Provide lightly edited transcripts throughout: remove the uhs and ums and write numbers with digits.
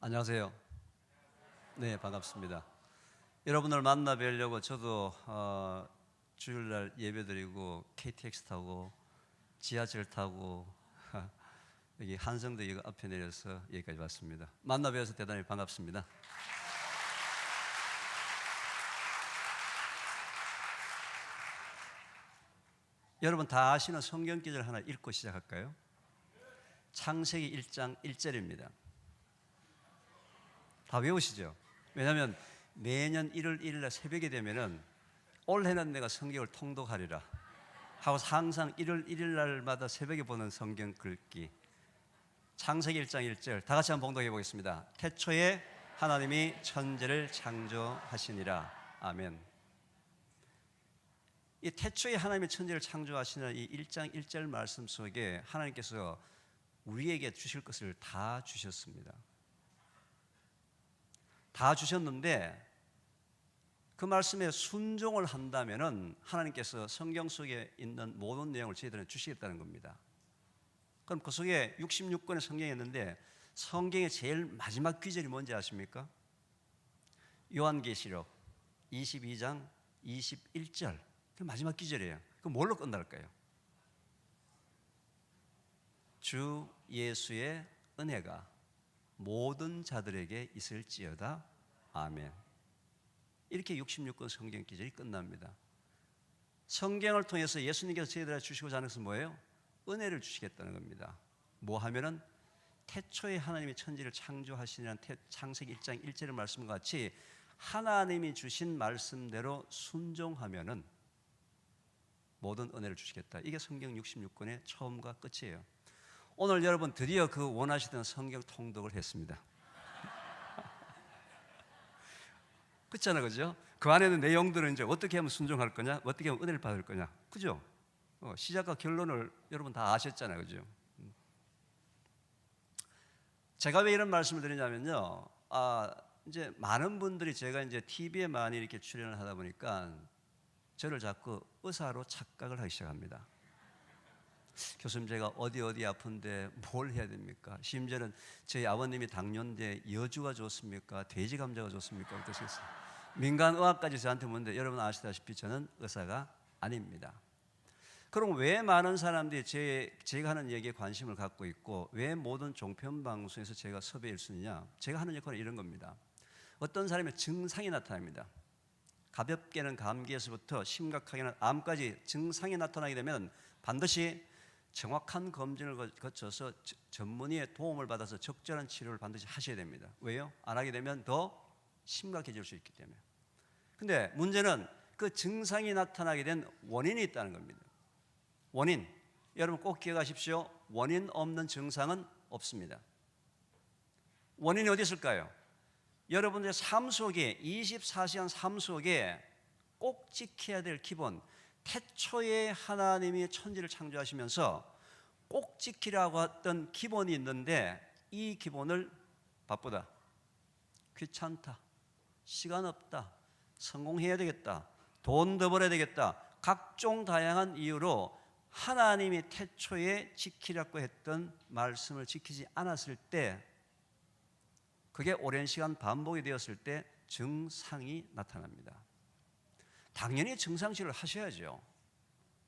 안녕하세요. 네, 반갑습니다. 여러분을 만나 뵈려고 저도 주일날 예배드리고 KTX 타고 지하철 타고 여기 한성대역 앞에 내려서 여기까지 왔습니다. 만나 뵈어서 대단히 반갑습니다. 여러분 다 아시는 성경 구절 하나 읽고 시작할까요? 창세기 1장 1절입니다. 다 외우시죠? 왜냐하면 매년 1월 1일날 새벽에 되면은 올해는 내가 성경을 통독하리라 하고 항상 1월 1일날마다 새벽에 보는 성경 글귀 창세기 1장 1절 다 같이 한번 봉독해 보겠습니다. 태초에 하나님이 천지를 창조하시니라. 아멘. 이 태초에 하나님이 천지를 창조하시니라 이 1장 1절 말씀 속에 하나님께서 우리에게 주실 것을 다 주셨습니다. 다 주셨는데 그 말씀에 순종을 한다면은 하나님께서 성경 속에 있는 모든 내용을 저희들은 주시겠다는 겁니다. 그럼 그 속에 66권의 성경이 있는데 성경의 제일 마지막 귀절이 뭔지 아십니까? 요한계시록 22장 21절 그 마지막 귀절이에요. 그럼 뭘로 끝날까요? 주 예수의 은혜가 모든 자들에게 있을지어다. 아멘. 이렇게 66권 성경 기절이 끝납니다. 성경을 통해서 예수님께서 저희들에게 주시고자 하는 것은 뭐예요? 은혜를 주시겠다는 겁니다. 뭐 하면은 태초에 하나님이 천지를 창조하시니라는 창세기 1장 1절의 말씀과 같이 하나님이 주신 말씀대로 순종하면은 모든 은혜를 주시겠다. 이게 성경 66권의 처음과 끝이에요. 오늘 여러분 드디어 그 원하시던 성경 통독을 했습니다. 그렇잖아요, 그죠? 그 안에 있는 내용들은 이제 어떻게 하면 순종할 거냐, 어떻게 하면 은혜를 받을 거냐, 그죠? 시작과 결론을 여러분 다 아셨잖아요, 그죠? 제가 왜 이런 말씀을 드리냐면요, 이제 많은 분들이 제가 이제 TV에 많이 이렇게 출연을 하다 보니까 저를 자꾸 의사로 착각을 하기 시작합니다. 교수님 제가 어디 아픈데 뭘 해야 됩니까? 심지어는 저희 아버님이 당뇨인데 여주가 좋습니까? 돼지 감자가 좋습니까? 어떠시겠어요? 민간의학까지 저한테 묻는데 여러분 아시다시피 저는 의사가 아닙니다. 그럼 왜 많은 사람들이 제가 하는 얘기에 관심을 갖고 있고 왜 모든 종편방송에서 제가 섭외일 수 있느냐? 제가 하는 역할은 이런 겁니다. 어떤 사람의 증상이 나타납니다. 가볍게는 감기에서부터 심각하게는 암까지 증상이 나타나게 되면 반드시 정확한 검진을 거쳐서 전문의의 도움을 받아서 적절한 치료를 반드시 하셔야 됩니다. 왜요? 안 하게 되면 더 심각해질 수 있기 때문에. 근데 문제는 그 증상이 나타나게 된 원인이 있다는 겁니다. 원인. 여러분 꼭 기억하십시오. 원인 없는 증상은 없습니다. 원인이 어디 있을까요? 여러분들의 삶 속에 24시간 삶 속에 꼭 지켜야 될 기본 태초에 하나님이 천지를 창조하시면서 꼭 지키라고 했던 기본이 있는데 이 기본을 바쁘다, 귀찮다, 시간 없다, 성공해야 되겠다, 돈 더 벌어야 되겠다 각종 다양한 이유로 하나님이 태초에 지키라고 했던 말씀을 지키지 않았을 때 그게 오랜 시간 반복이 되었을 때 증상이 나타납니다. 당연히 증상치료를 하셔야죠.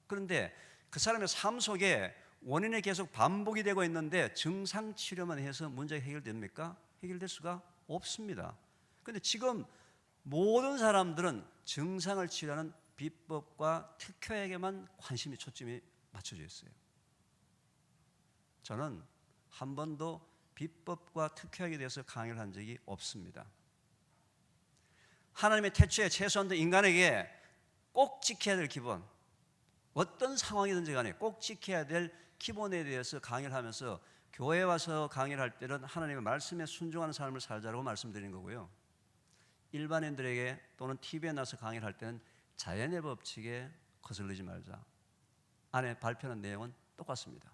그런데 그 사람의 삶 속에 원인이 계속 반복이 되고 있는데 증상치료만 해서 문제가 해결됩니까? 해결될 수가 없습니다. 그런데 지금 모든 사람들은 증상을 치료하는 비법과 특효약에만 관심이 초점이 맞춰져 있어요. 저는 한 번도 비법과 특효약에 대해서 강의를 한 적이 없습니다. 하나님의 태초에 최소한 인간에게 꼭 지켜야 될 기본, 어떤 상황이든지 간에 꼭 지켜야 될 기본에 대해서 강의를 하면서 교회에 와서 강의를 할 때는 하나님의 말씀에 순종하는 삶을 살자라고 말씀드리는 거고요. 일반인들에게 또는 TV에 나서 강의를 할 때는 자연의 법칙에 거슬리지 말자. 안에 발표하는 내용은 똑같습니다.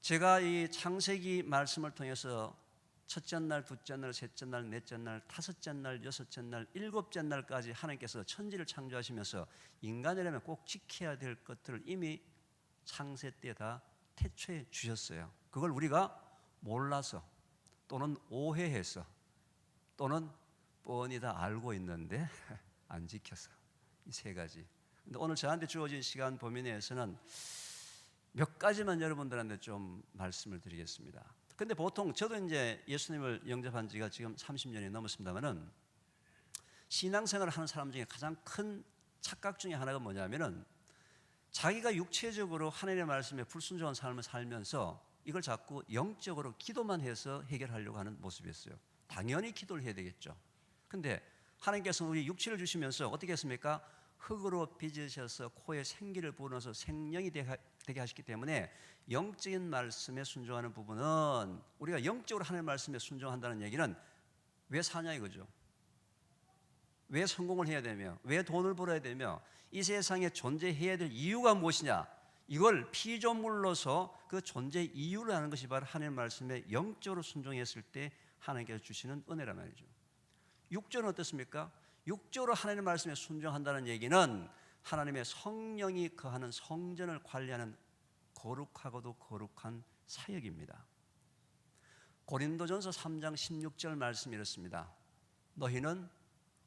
제가 이 창세기 말씀을 통해서 첫째 날, 둘째 날, 셋째 날, 넷째 날, 다섯째 날, 여섯째 날, 일곱째 날까지 하나님께서 천지를 창조하시면서 인간이라면 꼭 지켜야 될 것들을 이미 창세 때 다 태초에 주셨어요. 그걸 우리가 몰라서 또는 오해해서 또는 뻔히 다 알고 있는데 안 지켜서. 이 세 가지. 근데 오늘 저한테 주어진 시간 범위 내에서는 몇 가지만 여러분들한테 좀 말씀을 드리겠습니다. 근데 보통 저도 이제 예수님을 영접한 지가 지금 30년이 넘었습니다만은 신앙생활을 하는 사람 중에 가장 큰 착각 중에 하나가 뭐냐면은 자기가 육체적으로 하나님의 말씀에 불순종한 삶을 살면서 이걸 자꾸 영적으로 기도만 해서 해결하려고 하는 모습이었어요. 당연히 기도를 해야 되겠죠. 근데 하나님께서는 우리 육체를 주시면서 어떻게 했습니까? 흙으로 빚으셔서 코에 생기를 불어넣어서 생명이 되게 하셨기 때문에 영적인 말씀에 순종하는 부분은 우리가 영적으로 하나님의 말씀에 순종한다는 얘기는 왜 사냐 이거죠. 왜 성공을 해야 되며 왜 돈을 벌어야 되며 이 세상에 존재해야 될 이유가 무엇이냐, 이걸 피조물로서 그 존재 이유를 아는 것이 바로 하나님의 말씀에 영적으로 순종했을 때 하나님께서 주시는 은혜란 말이죠. 육적으로는 어떻습니까? 육적으로 하나님의 말씀에 순종한다는 얘기는 하나님의 성령이 거하는 성전을 관리하는 거룩하고도 거룩한 사역입니다. 고린도전서 3장 16절 말씀이 이렇습니다.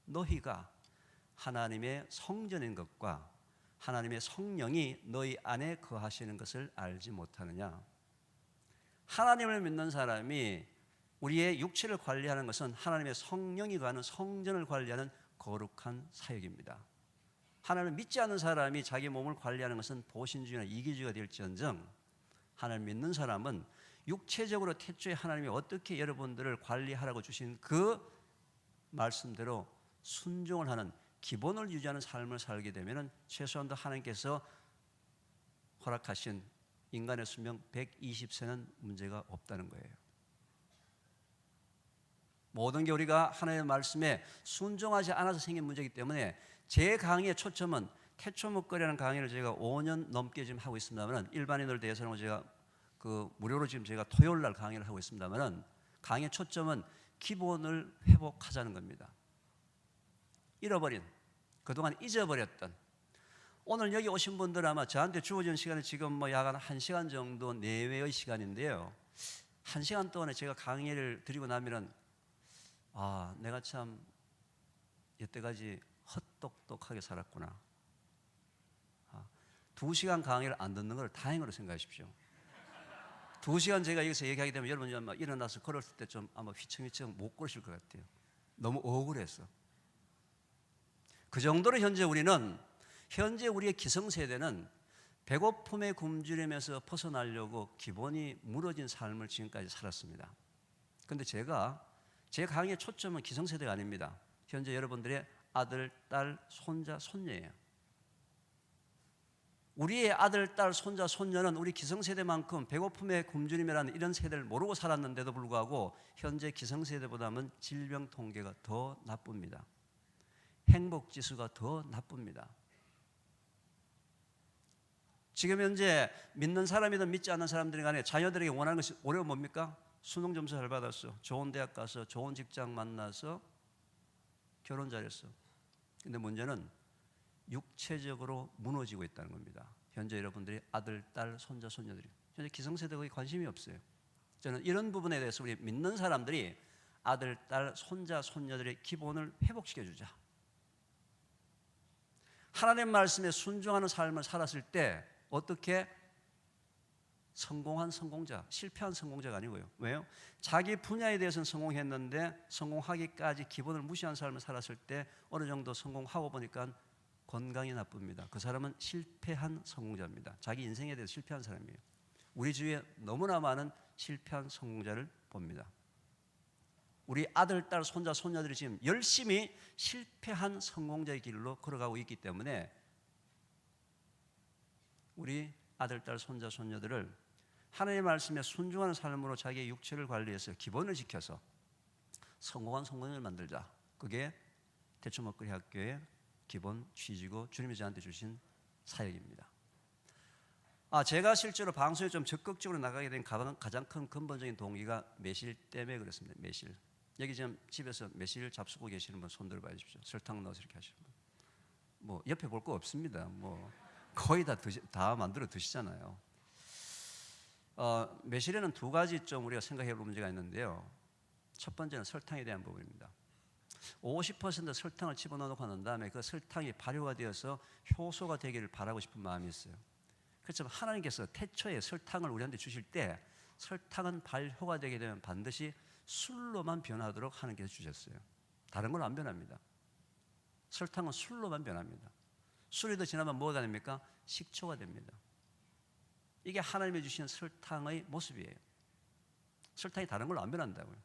너희가 하나님의 성전인 것과 하나님의 성령이 너희 안에 거하시는 것을 알지 못하느냐. 하나님을 믿는 사람이 우리의 육체를 관리하는 것은 하나님의 성령이 거하는 성전을 관리하는 거룩한 사역입니다. 하나님을 믿지 않는 사람이 자기 몸을 관리하는 것은 보신주의나 이기주의가 될지언정 하나님을 믿는 사람은 육체적으로 태초에 하나님이 어떻게 여러분들을 관리하라고 주신 그 말씀대로 순종을 하는 기본을 유지하는 삶을 살게 되면 최소한도 하나님께서 허락하신 인간의 수명 120세는 문제가 없다는 거예요. 모든 게 우리가 하나님의 말씀에 순종하지 않아서 생긴 문제이기 때문에 제 강의의 초점은 태초목걸이라는 강의를 제가 5년 넘게 지금 하고 있습니다만 일반인들 대해서는 제가 무료로 지금 제가 토요일 날 강의를 하고 있습니다만 강의의 초점은 기본을 회복하자는 겁니다. 잃어버린, 그동안 잊어버렸던, 오늘 여기 오신 분들 아마 저한테 주어진 시간이 지금 약 1시간 정도 내외의 시간인데요. 1시간 동안에 제가 강의를 드리고 나면은 내가 참 여태까지 헛똑똑하게 살았구나. 2시간 강의를 안 듣는 걸 다행으로 생각하십시오. 2시간 제가 여기서 얘기하게 되면 여러분이 아마 일어나서 걸었을 때 좀 아마 휘청휘청 못 걸으실 것 같아요. 너무 억울해서. 그 정도로 현재 우리의 기성세대는 배고픔에 굶주리면서 벗어나려고 기본이 무너진 삶을 지금까지 살았습니다. 그런데 제 강의의 초점은 기성세대가 아닙니다. 현재 여러분들의 아들, 딸, 손자, 손녀예요. 우리의 아들, 딸, 손자, 손녀는 우리 기성세대만큼 배고픔에 굶주림이라는 이런 세대를 모르고 살았는데도 불구하고 현재 기성세대보다는 질병 통계가 더 나쁩니다. 행복지수가 더 나쁩니다. 지금 현재 믿는 사람이든 믿지 않는 사람들이 간에 자녀들에게 원하는 것이 올해가 뭡니까? 수능 점수 잘 받았어. 좋은 대학 가서 좋은 직장 만나서 결혼 잘했어. 근데 문제는 육체적으로 무너지고 있다는 겁니다. 현재 여러분들이 아들, 딸, 손자, 손녀들이 현재 기성세대에 관심이 없어요. 저는 이런 부분에 대해서 우리 믿는 사람들이 아들, 딸, 손자, 손녀들의 기본을 회복시켜주자. 하나님 말씀에 순종하는 삶을 살았을 때 어떻게 성공한 성공자, 실패한 성공자가 아니고요. 왜요? 자기 분야에 대해서는 성공했는데 성공하기까지 기본을 무시한 삶을 살았을 때 어느 정도 성공하고 보니까 건강이 나쁩니다. 그 사람은 실패한 성공자입니다. 자기 인생에 대해서 실패한 사람이에요. 우리 주위에 너무나 많은 실패한 성공자를 봅니다. 우리 아들, 딸, 손자, 손녀들이 지금 열심히 실패한 성공자의 길로 걸어가고 있기 때문에 우리 아들, 딸, 손자, 손녀들을 하나님의 말씀에 순종하는 삶으로 자기의 육체를 관리해서 기본을 지켜서 성공한 성공을 만들자. 그게 대초목걸이 학교의 기본 취지고 주님이 저한테 주신 사역입니다. 제가 실제로 방송에 좀 적극적으로 나가게 된 가장 큰 근본적인 동기가 매실 때문에 그렇습니다. 매실. 여기 지금 집에서 매실 잡수고 계시는 분 손 들어봐 주십시오. 설탕 넣어서 이렇게 하시는 분. 뭐 옆에 볼 거 없습니다. 뭐 거의 다 만들어 드시잖아요. 매실에는 두 가지 좀 우리가 생각해 볼 문제가 있는데요. 첫 번째는 설탕에 대한 부분입니다. 50% 설탕을 집어넣고 난 다음에 그 설탕이 발효가 되어서 효소가 되기를 바라고 싶은 마음이 있어요. 그렇지만 하나님께서 태초에 설탕을 우리한테 주실 때 설탕은 발효가 되게 되면 반드시 술로만 변하도록 하나님께서 주셨어요. 다른 건 안 변합니다. 설탕은 술로만 변합니다. 술이 더 지나면 뭐가 됩니까? 식초가 됩니다. 이게 하나님이 주신 설탕의 모습이에요. 설탕이 다른 걸로 안 변한다고요.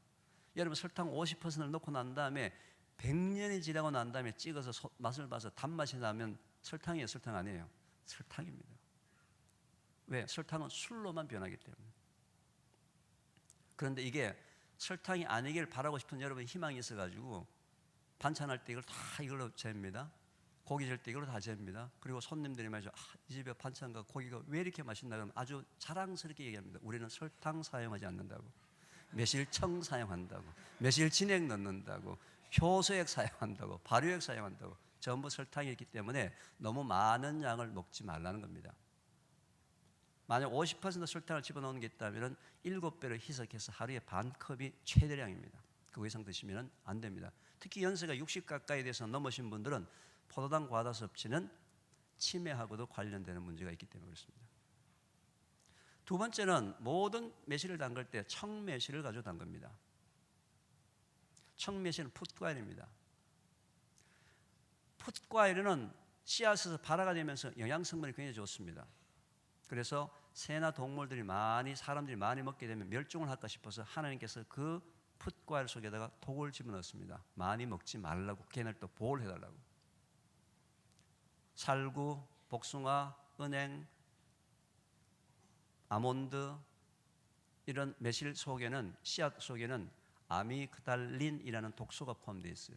여러분 설탕 50%를 넣고 난 다음에 100년이 지나고 난 다음에 찍어서 맛을 봐서 단맛이 나면 설탕이에요, 설탕 아니에요? 설탕입니다. 왜? 설탕은 술로만 변하기 때문에. 그런데 이게 설탕이 아니길 바라고 싶은 여러분의 희망이 있어가지고 반찬할 때 이걸 다 이걸로 잽니다. 고기 질 때 이걸로 다 잽니다. 그리고 손님들이 말이죠. 이 집에 반찬과 고기가 왜 이렇게 맛있나 그러면 아주 자랑스럽게 얘기합니다. 우리는 설탕 사용하지 않는다고, 매실청 사용한다고, 매실 진액 넣는다고, 효소액 사용한다고, 발효액 사용한다고. 전부 설탕이 있기 때문에 너무 많은 양을 먹지 말라는 겁니다. 만약 50% 설탕을 집어넣는 게 있다면 7배로 희석해서 하루에 반 컵이 최대량입니다. 그 이상 드시면 안 됩니다. 특히 연세가 60 가까이 돼서 넘으신 분들은 포도당 과다 섭취는 치매하고도 관련되는 문제가 있기 때문에 그렇습니다. 두 번째는 모든 매실을 담글 때 청매실을 가지고 담급니다. 청매실은 풋과일입니다. 풋과일은 씨앗에서 발화가 되면서 영양성분이 굉장히 좋습니다. 그래서 새나 동물들이 사람들이 많이 먹게 되면 멸종을 할까 싶어서 하나님께서 그 풋과일 속에다가 독을 집어넣습니다. 많이 먹지 말라고, 걔네를 또 보호를 해달라고. 살구, 복숭아, 은행, 아몬드 이런 매실 속에는, 씨앗 속에는 아미그달린이라는 독소가 포함되어 있어요.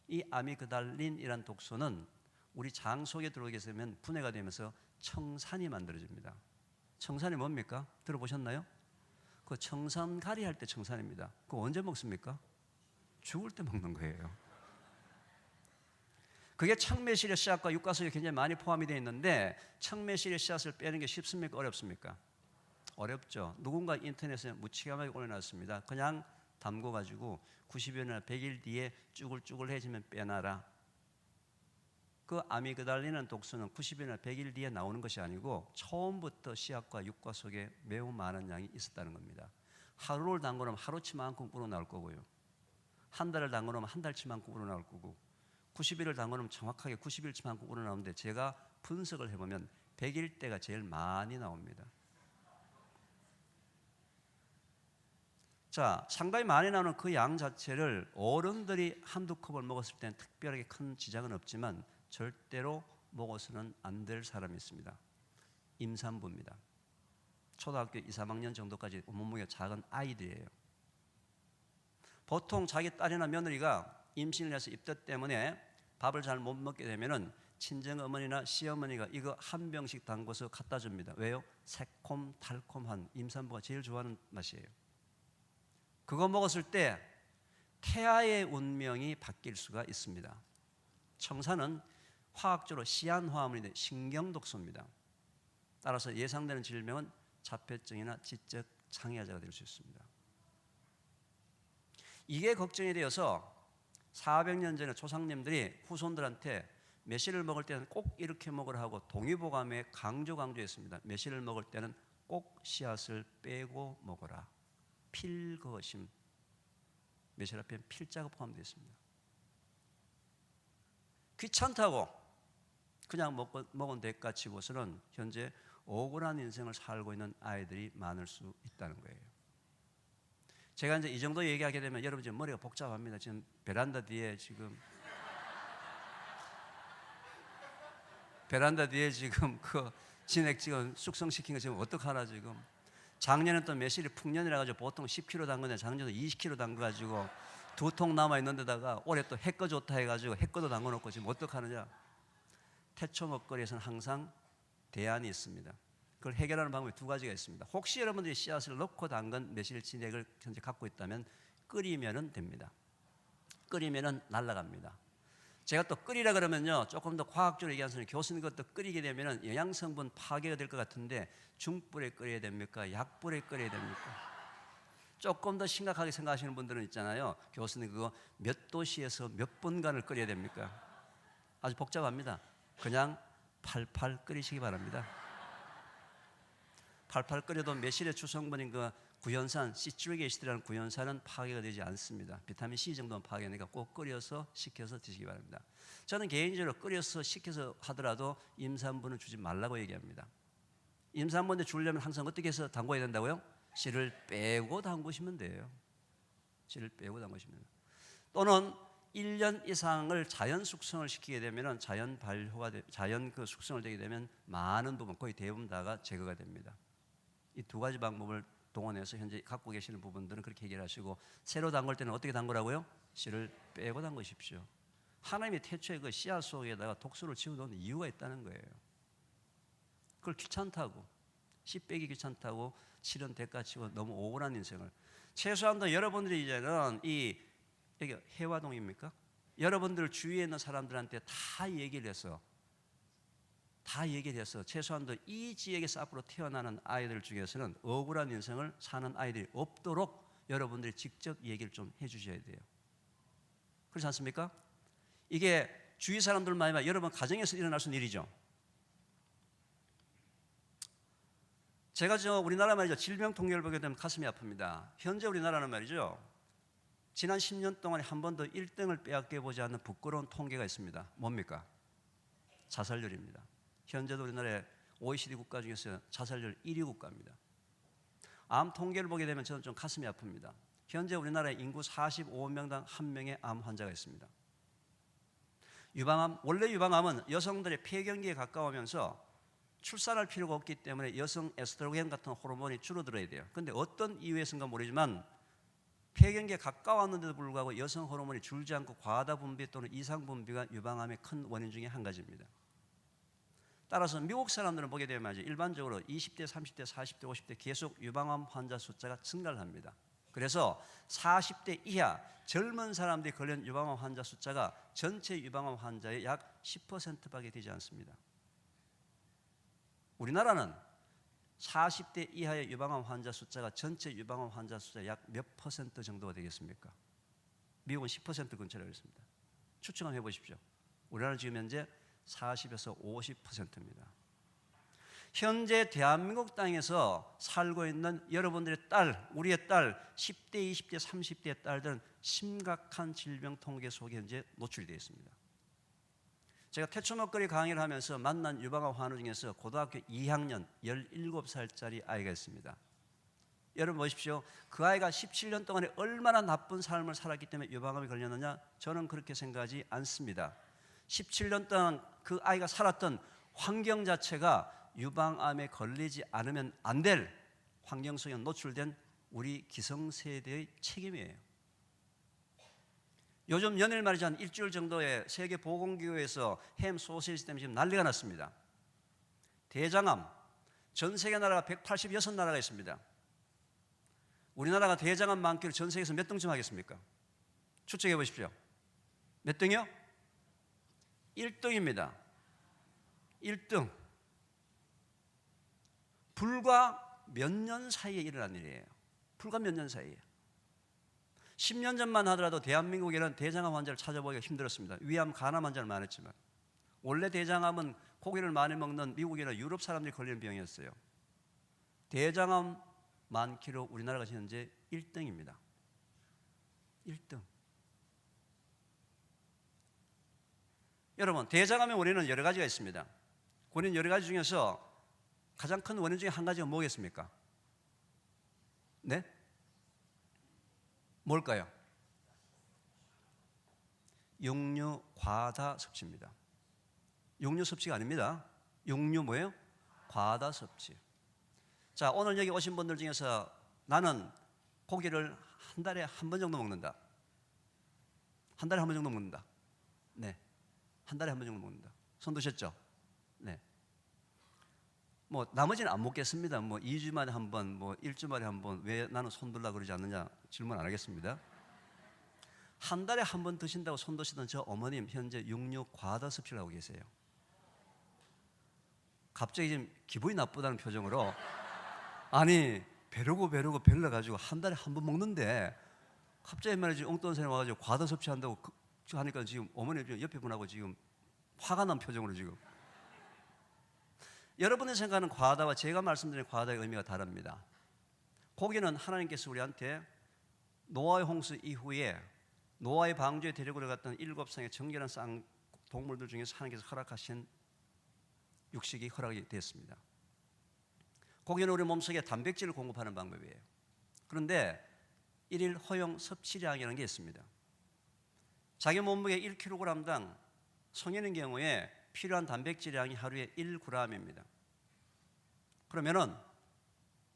이 아미그달린이라는 독소는 우리 장 속에 들어오게 되면 분해가 되면서 청산이 만들어집니다. 청산이 뭡니까? 들어보셨나요? 그 청산가리 할 때 청산입니다. 그거 언제 먹습니까? 죽을 때 먹는 거예요. 그게 청매실의 씨앗과 육과속에 굉장히 많이 포함이 되어 있는데 청매실의 씨앗을 빼는 게 쉽습니까? 어렵습니까? 어렵죠. 누군가 인터넷에 무치감하게 올려놨습니다. 그냥 담궈가지고 90여일이나 100일 뒤에 쭈글쭈글해지면 빼놔라. 그 아미그달린은 독소는 90일이나 100일 뒤에 나오는 것이 아니고 처음부터 씨앗과 육과 속에 매우 많은 양이 있었다는 겁니다. 하루를 담궈놓으면 하루치만큼 우러나올 거고요. 한 달을 담궈놓으면 한 달치만큼 우러나올 거고 90일을 담궈놓으면 정확하게 90일치만큼 우러나오는데 제가 분석을 해보면 100일 때가 제일 많이 나옵니다. 자, 상당히 많이 나오는 그 양 자체를 어른들이 한두 컵을 먹었을 때는 특별하게 큰 지장은 없지만 절대로 먹어서는 안 될 사람이 있습니다. 임산부입니다. 초등학교 2, 3학년 정도까지 몸무게가 작은 아이들이에요. 보통 자기 딸이나 며느리가 임신을 해서 입덧 때문에 밥을 잘 못 먹게 되면은 친정어머니나 시어머니가 이거 한 병씩 담궈서 갖다 줍니다. 왜요? 새콤 달콤한, 임산부가 제일 좋아하는 맛이에요. 그거 먹었을 때 태아의 운명이 바뀔 수가 있습니다. 청산은 화학적으로 시안화합물인데 신경독소입니다. 따라서 예상되는 질병은 자폐증이나 지적 장애아자가 될 수 있습니다. 이게 걱정이 되어서 400년 전에 조상님들이 후손들한테 매실을 먹을 때는 꼭 이렇게 먹으라 하고 동의보감에 강조했습니다. 매실을 먹을 때는 꼭 씨앗을 빼고 먹어라. 필거심, 매실 앞에 필자가 포함되어 있습니다. 귀찮다고 그냥 먹은 대가 치고서는 현재 억울한 인생을 살고 있는 아이들이 많을 수 있다는 거예요. 제가 이제 이 정도 얘기하게 되면 여러분 지금 머리가 복잡합니다. 지금 베란다 뒤에 지금 그 진액 지금 숙성시킨 거 지금 어떡하나 지금. 작년에 또 매실이 풍년이라 가지고 보통 10kg 담그는데 작년에 20kg 담가가지고 2통 남아 있는 데다가 올해 또 해꺼 좋다 해가지고 해꺼도 담궈놓고 지금 어떡하느냐. 태초 먹거리에서는 항상 대안이 있습니다. 그걸 해결하는 방법이 두 가지가 있습니다. 혹시 여러분들이 씨앗을 넣고 담근 매실 진액을 현재 갖고 있다면 끓이면 됩니다. 끓이면 날아갑니다. 제가 또 끓이라 그러면요, 조금 더 과학적으로 얘기하면 교수님 것도 끓이게 되면 영양성분 파괴가 될 것 같은데 중불에 끓여야 됩니까? 약불에 끓여야 됩니까? 조금 더 심각하게 생각하시는 분들은 있잖아요. 교수님 그거 몇 도씨에서 몇 분간을 끓여야 됩니까? 아주 복잡합니다. 그냥 팔팔 끓이시기 바랍니다. 팔팔 끓여도 매실의 주성분인 그 구연산, 시트릭 애시드라는 구연산은 파괴가 되지 않습니다. 비타민 C 정도는 파괴되니까 꼭 끓여서 식혀서 드시기 바랍니다. 저는 개인적으로 끓여서 식혀서 하더라도 임산부는 주지 말라고 얘기합니다. 임산부한테 주려면 항상 어떻게 해서 담궈야 된다고요? 씨를 빼고 담그시면 돼요. 씨를 빼고 담그시면 돼요. 또는 1년 이상을 자연 숙성을 시키게 되면 자연 발효가 자연 그 숙성을 되게 되면 많은 부분, 거의 대부분 다가 제거가 됩니다. 이 두 가지 방법을 동원해서 현재 갖고 계시는 부분들은 그렇게 해결하시고, 새로 담글 때는 어떻게 담그라고요? 씨를 빼고 담그십시오. 하나님이 태초에 그 씨앗 속에다가 독소를 지어놓은 이유가 있다는 거예요. 그걸 귀찮다고, 씨 빼기 귀찮다고 치른 대가치고 너무 억울한 인생을, 최소한도 여러분들이 이제는 여기 해화동입니까? 여러분들 주위에 있는 사람들한테 다 얘기를 해서 최소한도 이 지역에서 앞으로 태어나는 아이들 중에서는 억울한 인생을 사는 아이들이 없도록 여러분들이 직접 얘기를 좀 해주셔야 돼요. 그렇지 않습니까? 이게 주위 사람들만 아니라 여러분 가정에서 일어날 수 있는 일이죠. 제가 우리나라 말이죠, 질병 통계를 보게 되면 가슴이 아픕니다. 현재 우리나라는 말이죠, 지난 10년 동안에 한 번도 1등을 빼앗겨보지 않는 부끄러운 통계가 있습니다. 뭡니까? 자살률입니다. 현재도 우리나라의 OECD 국가 중에서 자살률 1위 국가입니다. 암 통계를 보게 되면 저는 좀 가슴이 아픕니다. 현재 우리나라의 인구 45명당 1명의 암 환자가 있습니다. 유방암, 원래 유방암은 여성들의 폐경기에 가까우면서 출산할 필요가 없기 때문에 여성 에스트로겐 같은 호르몬이 줄어들어야 돼요. 그런데 어떤 이유에서인가 모르지만 폐경기에 가까웠는데도 불구하고 여성 호르몬이 줄지 않고 과다 분비 또는 이상 분비가 유방암의 큰 원인 중에 한 가지입니다. 따라서 미국 사람들은 보게 되면 일반적으로 20대, 30대, 40대, 50대 계속 유방암 환자 숫자가 증가를 합니다. 그래서 40대 이하 젊은 사람들이 걸린 유방암 환자 숫자가 전체 유방암 환자의 약 10%밖에 되지 않습니다. 우리나라는 40대 이하의 유방암 환자 숫자가 전체 유방암 환자 숫자의 약 몇 퍼센트 정도가 되겠습니까? 미국은 10% 근처라고 했습니다. 추측 한번 해보십시오. 우리나라는 지금 현재 40에서 50%입니다. 현재 대한민국 땅에서 살고 있는 여러분들의 딸, 우리의 딸, 10대, 20대, 30대의 딸들은 심각한 질병 통계 속에 현재 노출되어 있습니다. 제가 태초 먹거리 강의를 하면서 만난 유방암 환우 중에서 고등학교 2학년 17살짜리 아이가 있습니다. 여러분 보십시오. 그 아이가 17년 동안에 얼마나 나쁜 삶을 살았기 때문에 유방암이 걸렸느냐? 저는 그렇게 생각하지 않습니다. 17년 동안 그 아이가 살았던 환경 자체가 유방암에 걸리지 않으면 안 될 환경 속에 노출된 우리 기성세대의 책임이에요. 요즘 연일 말이죠, 한 일주일 정도에 세계보건기구에서 햄 소시지 때문에 지금 난리가 났습니다. 대장암, 전 세계 나라가 186나라가 있습니다. 우리나라가 대장암 많기를 전 세계에서 몇 등쯤 하겠습니까? 추측해 보십시오. 몇 등이요? 1등입니다. 1등. 불과 몇 년 사이에 일어난 일이에요. 불과 몇 년 사이에. 10년 전만 하더라도 대한민국에는 대장암 환자를 찾아보기가 힘들었습니다. 위암, 간암 환자는 많았지만 원래 대장암은 고기를 많이 먹는 미국이나 유럽 사람들이 걸리는 병이었어요. 대장암 많기로 우리나라가 현재 1등입니다. 1등. 여러분, 대장암의 원인은 여러 가지가 있습니다. 원인 여러 가지 중에서 가장 큰 원인 중에 한 가지가 뭐겠습니까? 네? 뭘까요? 육류 과다 섭취입니다. 육류 섭취가 아닙니다. 육류 뭐예요? 과다 섭취. 자, 오늘 여기 오신 분들 중에서 나는 고기를 한 달에 한 번 정도 먹는다. 한 달에 한 번 정도 먹는다. 네. 한 달에 한 번 정도 먹는다. 손 드셨죠? 네. 뭐 나머지는 안 먹겠습니다. 뭐 2주 만에 한 번, 뭐 1주 만에 한 번, 왜 나는 손 들라 그러지 않느냐 질문 안 하겠습니다. 한 달에 한 번 드신다고 손 드시던 저 어머님 현재 육류 과다섭취를 하고 계세요. 갑자기 지금 기분이 나쁘다는 표정으로, 아니 배려고 배려가지고 한 달에 한 번 먹는데 갑자기 말이지 엉뚱한 사람이 와가지고 과다섭취한다고 하니까 지금 어머니 옆에 분하고 지금 화가 난 표정으로 지금. 여러분이 생각하는 과다와 제가 말씀드린 과다의 의미가 다릅니다. 고기는 하나님께서 우리한테 노아의 홍수 이후에 노아의 방주에 데리고 들어갔던 7상의 정결한 쌍 동물들 중에서 하나님께서 허락하신 육식이 허락이 됐습니다. 고기는 우리 몸속에 단백질을 공급하는 방법이에요. 그런데 일일 허용 섭취량이라는 게 있습니다. 자기 몸무게 1kg당 성인의 경우에 필요한 단백질량이 하루에 1g입니다. 그러면은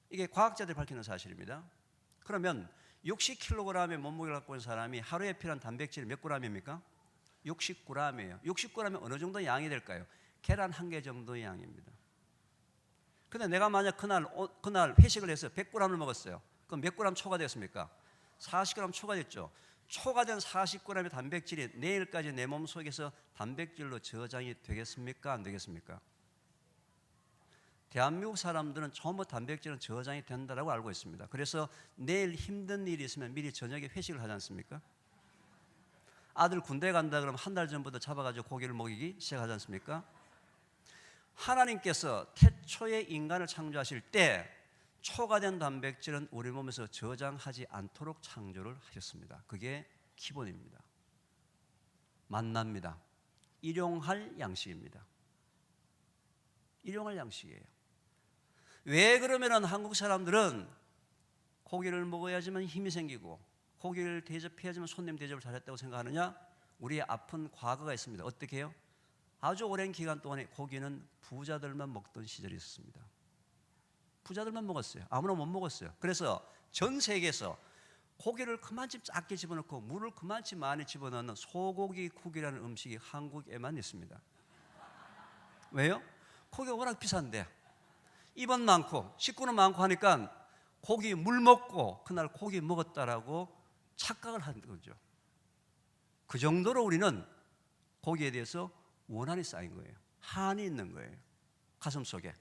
이게 과학자들이 밝히는 사실입니다. 그러면 60kg의 몸무게를 갖고 있는 사람이 하루에 필요한 단백질이 몇 g입니까? 60g이에요. 60g이 어느 정도 양이 될까요? 계란 한 개 정도의 양입니다. 근데 내가 만약 그날 회식을 해서 100g을 먹었어요. 그럼 몇 g 초과됐습니까? 40g 초과됐죠. 초과된 40g의 단백질이 내일까지 내 몸속에서 단백질로 저장이 되겠습니까? 안 되겠습니까? 대한민국 사람들은 전부 단백질은 저장이 된다고 알고 있습니다. 그래서 내일 힘든 일이 있으면 미리 저녁에 회식을 하지 않습니까? 아들 군대 간다 그러면 한 달 전부터 잡아가지고 고기를 먹이기 시작하지 않습니까? 하나님께서 태초에 인간을 창조하실 때 초과된 단백질은 우리 몸에서 저장하지 않도록 창조를 하셨습니다. 그게 기본입니다. 만납니다. 일용할 양식입니다. 일용할 양식이에요. 왜 그러면 한국 사람들은 고기를 먹어야지만 힘이 생기고 고기를 대접해야지만 손님 대접을 잘했다고 생각하느냐? 우리의 아픈 과거가 있습니다. 어떻게 해요? 아주 오랜 기간 동안에 고기는 부자들만 먹던 시절이 있었습니다. 부자들만 먹었어요. 아무나 못 먹었어요. 그래서 전 세계에서 고기를 그만큼 작게 집어넣고 물을 그만큼 많이 집어넣는 소고기 국이라는 음식이 한국에만 있습니다. 왜요? 고기가 워낙 비싼데 입은 많고 식구는 많고 하니까 고기 물 먹고 그날 고기 먹었다라고 착각을 하는 거죠. 그 정도로 우리는 고기에 대해서 원한이 쌓인 거예요. 한이 있는 거예요. 가슴 속에.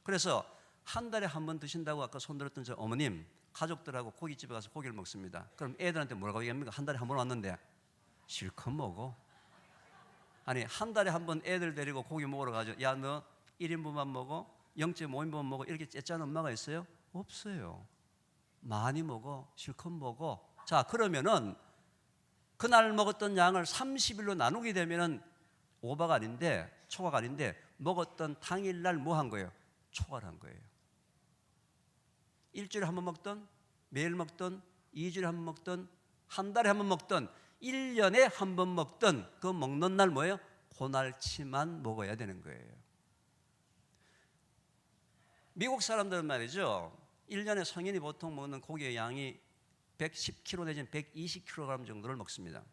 그래서 한 달에 한 번 드신다고 아까 손들었던 저 어머님 가족들하고 고깃집에 가서 고기를 먹습니다. 그럼 애들한테 뭐라고 얘기합니까? 한 달에 한 번 왔는데 실컷 먹어. 아니 한 달에 한 번 애들 데리고 고기 먹으러 가죠. 야 너 1인분만 먹어? 0.5인분만 먹어? 이렇게 째짜는 엄마가 있어요? 없어요. 많이 먹어. 실컷 먹어. 자 그러면은 그날 먹었던 양을 30일로 나누게 되면은 오바가 아닌데 초과가 아닌데 먹었던 당일날 뭐 한 거예요? 초과를 한 거예요. 일주일에 한 번 먹던 매일 먹던 2주일에 한 번 먹던 한 달에 한 번 먹던 1년에 한 번 먹던 그 먹는 날 뭐예요? 그날치만 먹어야 되는 거예요. 미국 사람들은 말이죠 1년에 성인이 보통 먹는 고기의 양이 110kg 내지는 120kg 정도를 먹습니다.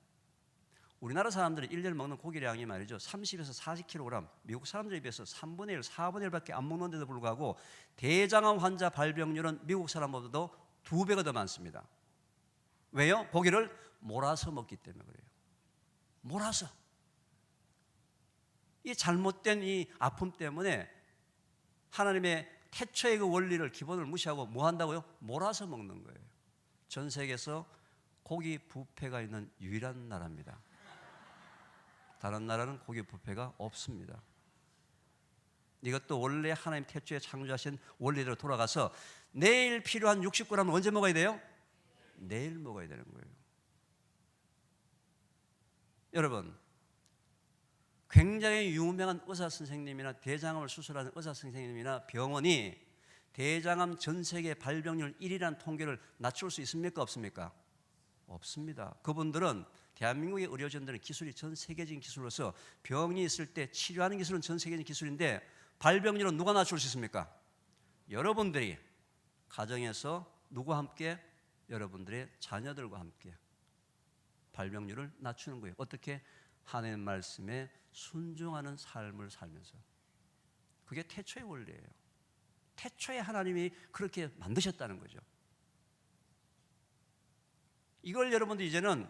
우리나라 사람들이 1년에 먹는 고기량이 말이죠 30에서 40kg, 미국 사람들에 비해서 3분의 1, 4분의 1밖에 안 먹는데도 불구하고 대장암 환자 발병률은 미국 사람보다도 2배가 더 많습니다. 왜요? 고기를 몰아서 먹기 때문에 그래요. 몰아서. 이 잘못된 이 아픔 때문에 하나님의 태초의 그 원리를 기본을 무시하고 뭐 한다고요? 몰아서 먹는 거예요. 전 세계에서 고기 뷔페가 있는 유일한 나라입니다. 다른 나라는 고기 뷔페가 없습니다. 이것도 원래 하나님 태초에 창조하신 원리대로 돌아가서 내일 필요한 60g은 언제 먹어야 돼요? 내일 먹어야 되는 거예요. 여러분 굉장히 유명한 의사 선생님이나 대장암을 수술하는 의사 선생님이나 병원이 대장암 전 세계 발병률 1위라는 통계를 낮출 수 있습니까? 없습니까? 없습니다. 그분들은 대한민국의 의료진들은 기술이 전 세계적인 기술로서 병이 있을 때 치료하는 기술은 전 세계적인 기술인데 발병률은 누가 낮출 수 있습니까? 여러분들이 가정에서 누구와 함께? 여러분들의 자녀들과 함께 발병률을 낮추는 거예요. 어떻게? 하나님 말씀에 순종하는 삶을 살면서. 그게 태초의 원리예요. 태초에 하나님이 그렇게 만드셨다는 거죠. 이걸 여러분들 이제는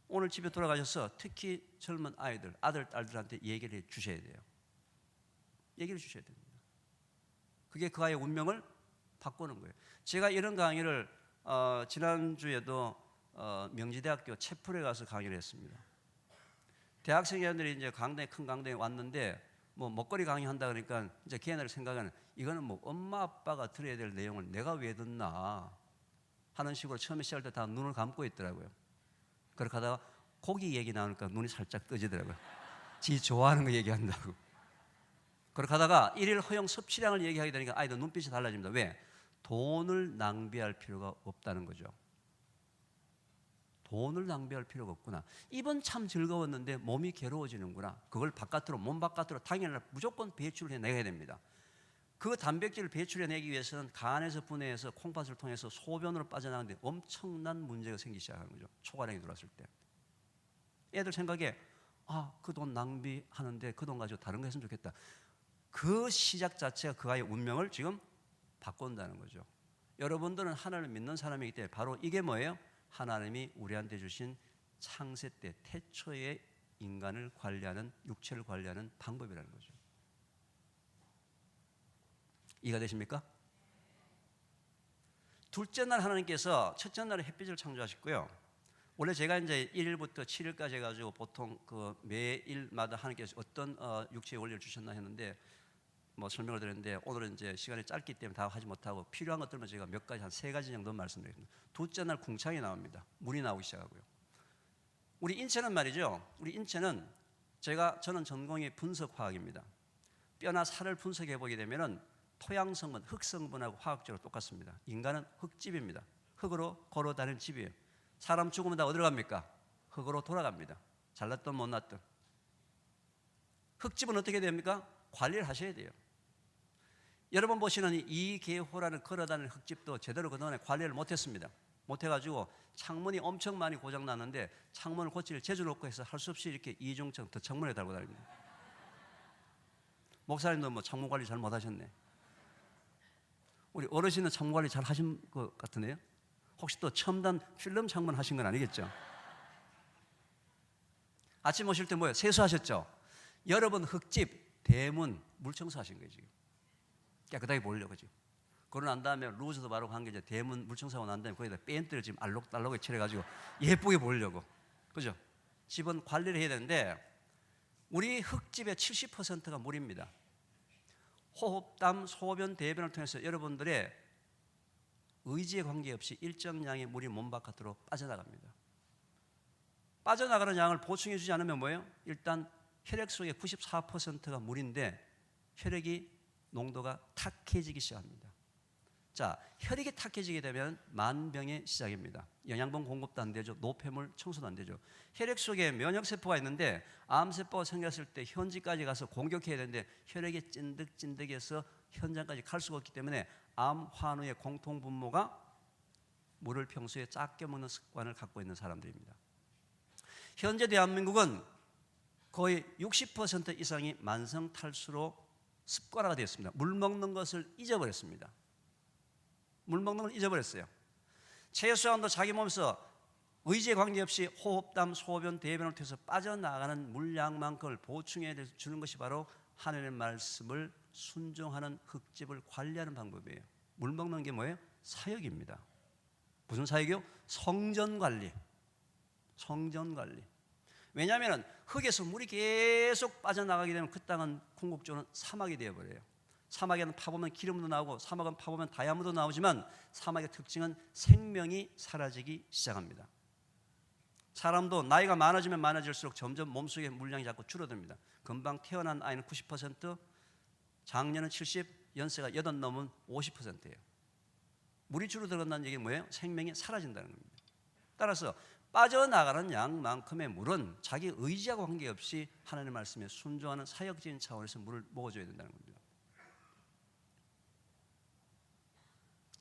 오늘 집에 돌아가셔서 특히 젊은 아이들, 아들, 딸들한테 얘기를 해 주셔야 돼요. 얘기를 주셔야 됩니다. 그게 그 아이의 운명을 바꾸는 거예요. 제가 이런 강의를 지난주에도 명지대학교 채플에 가서 강의를 했습니다. 대학생들이 이제 큰 강당에 왔는데 뭐 먹거리 강의한다 그러니까 이제 걔네들 생각은 이거는 뭐 엄마 아빠가 들어야 될 내용을 내가 왜 듣나 하는 식으로 처음에 시작할 때 다 눈을 감고 있더라고요. 그렇게 하다가 고기 얘기 나오니까 눈이 살짝 떠지더라고요. 지 좋아하는 거 얘기한다고. 그렇게 하다가 일일 허용 섭취량을 얘기하게 되니까 아이들 눈빛이 달라집니다. 왜? 돈을 낭비할 필요가 없다는 거죠. 돈을 낭비할 필요가 없구나. 입은 참 즐거웠는데 몸이 괴로워지는구나. 그걸 몸 바깥으로 당연히 무조건 배출을 해내야 됩니다. 그 단백질을 배출해내기 위해서는 간에서 분해해서 콩팥을 통해서 소변으로 빠져나가는데 엄청난 문제가 생기기 시작하는 거죠. 초과량이 들어왔을 때. 애들 생각에 그 돈 낭비하는데 그 돈 가지고 다른 거 했으면 좋겠다. 그 시작 자체가 그 아이의 운명을 지금 바꾼다는 거죠. 여러분들은 하나님을 믿는 사람이기 때문에 바로 이게 뭐예요? 하나님이 우리한테 주신 창세 때 태초의 인간을 관리하는, 육체를 관리하는 방법이라는 거죠. 이해가 되십니까? 둘째 날 하나님께서 첫째 날에 햇빛을 창조하셨고요. 원래 제가 이제 1일부터 7일까지 해가지고 보통 그 매일마다 하나님께서 어떤 육체의 원리를 주셨나 했는데 뭐 설명을 드렸는데 오늘은 이제 시간이 짧기 때문에 다 하지 못하고 필요한 것들만 제가 몇 가지 한 3가지 정도 말씀드리겠습니다. 둘째 날 궁창이 나옵니다. 물이 나오기 시작하고요. 우리 인체는 말이죠. 우리 인체는 저는 전공이 분석화학입니다. 뼈나 살을 분석해 보게 되면은 토양 성분, 흙 성분하고 화학적으로 똑같습니다. 인간은 흙집입니다. 흙으로 걸어 다니는 집이에요. 사람 죽으면 다 어디로 갑니까? 흙으로 돌아갑니다. 잘났든 못났든. 흙집은 어떻게 됩니까? 관리를 하셔야 돼요. 여러분 보시는 이 개호라는 걸어다니는 흙집도 제대로 그동안에 관리를 못했습니다. 못해가지고 창문이 엄청 많이 고장났는데 창문을 고칠 재주 놓고 해서 할 수 없이 이렇게 이중청 더 창문에 달고 다닙니다. 목사님도 뭐 창문 관리 잘 못하셨네. 우리 어르신은 창문 관리 잘 하신 것 같은데요? 혹시 또 첨단 필름 창문 하신 건 아니겠죠? 아침 오실 때 뭐예요? 세수하셨죠? 여러분 흙집, 대문, 물청소하신 거예요 지금. 깨끗하게 보려고 지금. 그러고 난 다음에 루즈도 바르고 한 게 이제 대문 물청소하고 난 다음에 거기다 페인트를 지금 알록달록하게 칠해가지고 예쁘게 보려고. 그죠? 집은 관리를 해야 되는데 우리 흙집의 70%가 물입니다. 호흡, 땀, 소변, 대변을 통해서 여러분들의 의지에 관계없이 일정량의 물이 몸 바깥으로 빠져나갑니다. 빠져나가는 양을 보충해 주지 않으면 뭐예요? 일단 혈액 속의 94%가 물인데 혈액이 농도가 탁해지기 시작합니다. 자, 혈액이 탁해지게 되면 만병의 시작입니다. 영양분 공급도 안 되죠. 노폐물 청소도 안 되죠. 혈액 속에 면역세포가 있는데 암세포가 생겼을 때 현지까지 가서 공격해야 되는데 혈액이 찐득찐득해서 현장까지 갈 수가 없기 때문에 암 환우의 공통분모가 물을 평소에 작게 먹는 습관을 갖고 있는 사람들입니다. 현재 대한민국은 거의 60% 이상이 만성 탈수로 습관화가 되었습니다. 물 먹는 것을 잊어버렸습니다. 물 먹는 걸 잊어버렸어요. 최소한도 자기 몸에서 의지에 관계없이 호흡, 땀, 소변, 대변을 통해서 빠져나가는 물량만큼을 보충해 주는 것이 바로 하나님의 말씀을 순종하는 흙집을 관리하는 방법이에요. 물 먹는 게 뭐예요? 사역입니다. 무슨 사역이요? 성전관리. 성전관리. 왜냐하면 흙에서 물이 계속 빠져나가게 되면 그 땅은 궁극적으로 사막이 되어버려요. 사막에는 파보면 기름도 나오고 사막은 파보면 다이아몬드도 나오지만 사막의 특징은 생명이 사라지기 시작합니다. 사람도 나이가 많아지면 많아질수록 점점 몸속의 물량이 자꾸 줄어듭니다. 금방 태어난 아이는 90%, 장년은 70, 연세가 80 넘으면 50%예요. 물이 줄어들었다는 얘기는 뭐예요? 생명이 사라진다는 겁니다. 따라서 빠져나가는 양만큼의 물은 자기 의지와 관계없이 하나님의 말씀에 순종하는 사역적인 차원에서 물을 먹어줘야 된다는 겁니다.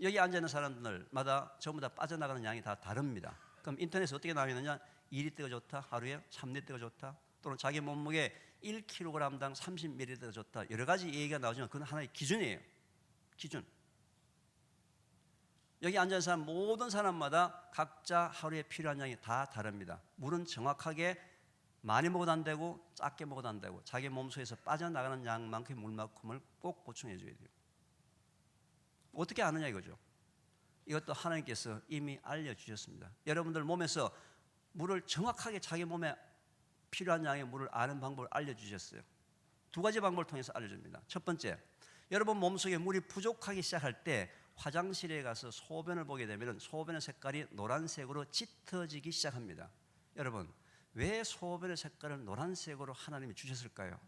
여기 앉아있는 사람들마다 전부 다 빠져나가는 양이 다 다릅니다. 그럼 인터넷에 어떻게 나오느냐? 2리터가 좋다, 하루에 3리터가 좋다, 또는 자기 몸무게 1kg당 30ml가 좋다, 여러 가지 얘기가 나오지만 그건 하나의 기준이에요. 기준. 여기 앉은 사람 모든 사람마다 각자 하루에 필요한 양이 다 다릅니다. 물은 정확하게 많이 먹어도 안 되고 작게 먹어도 안 되고 자기 몸속에서 빠져나가는 양만큼의 물만큼을 꼭 보충해 줘야 돼요. 어떻게 아느냐 이거죠. 이것도 하나님께서 이미 알려주셨습니다. 여러분들 몸에서 물을 정확하게 자기 몸에 필요한 양의 물을 아는 방법을 알려주셨어요. 두 가지 방법을 통해서 알려줍니다. 첫 번째, 여러분 몸속에 물이 부족하기 시작할 때 화장실에 가서 소변을 보게 되면 소변의 색깔이 노란색으로 짙어지기 시작합니다. 여러분, 왜 소변의 색깔을 노란색으로 하나님이 주셨을까요?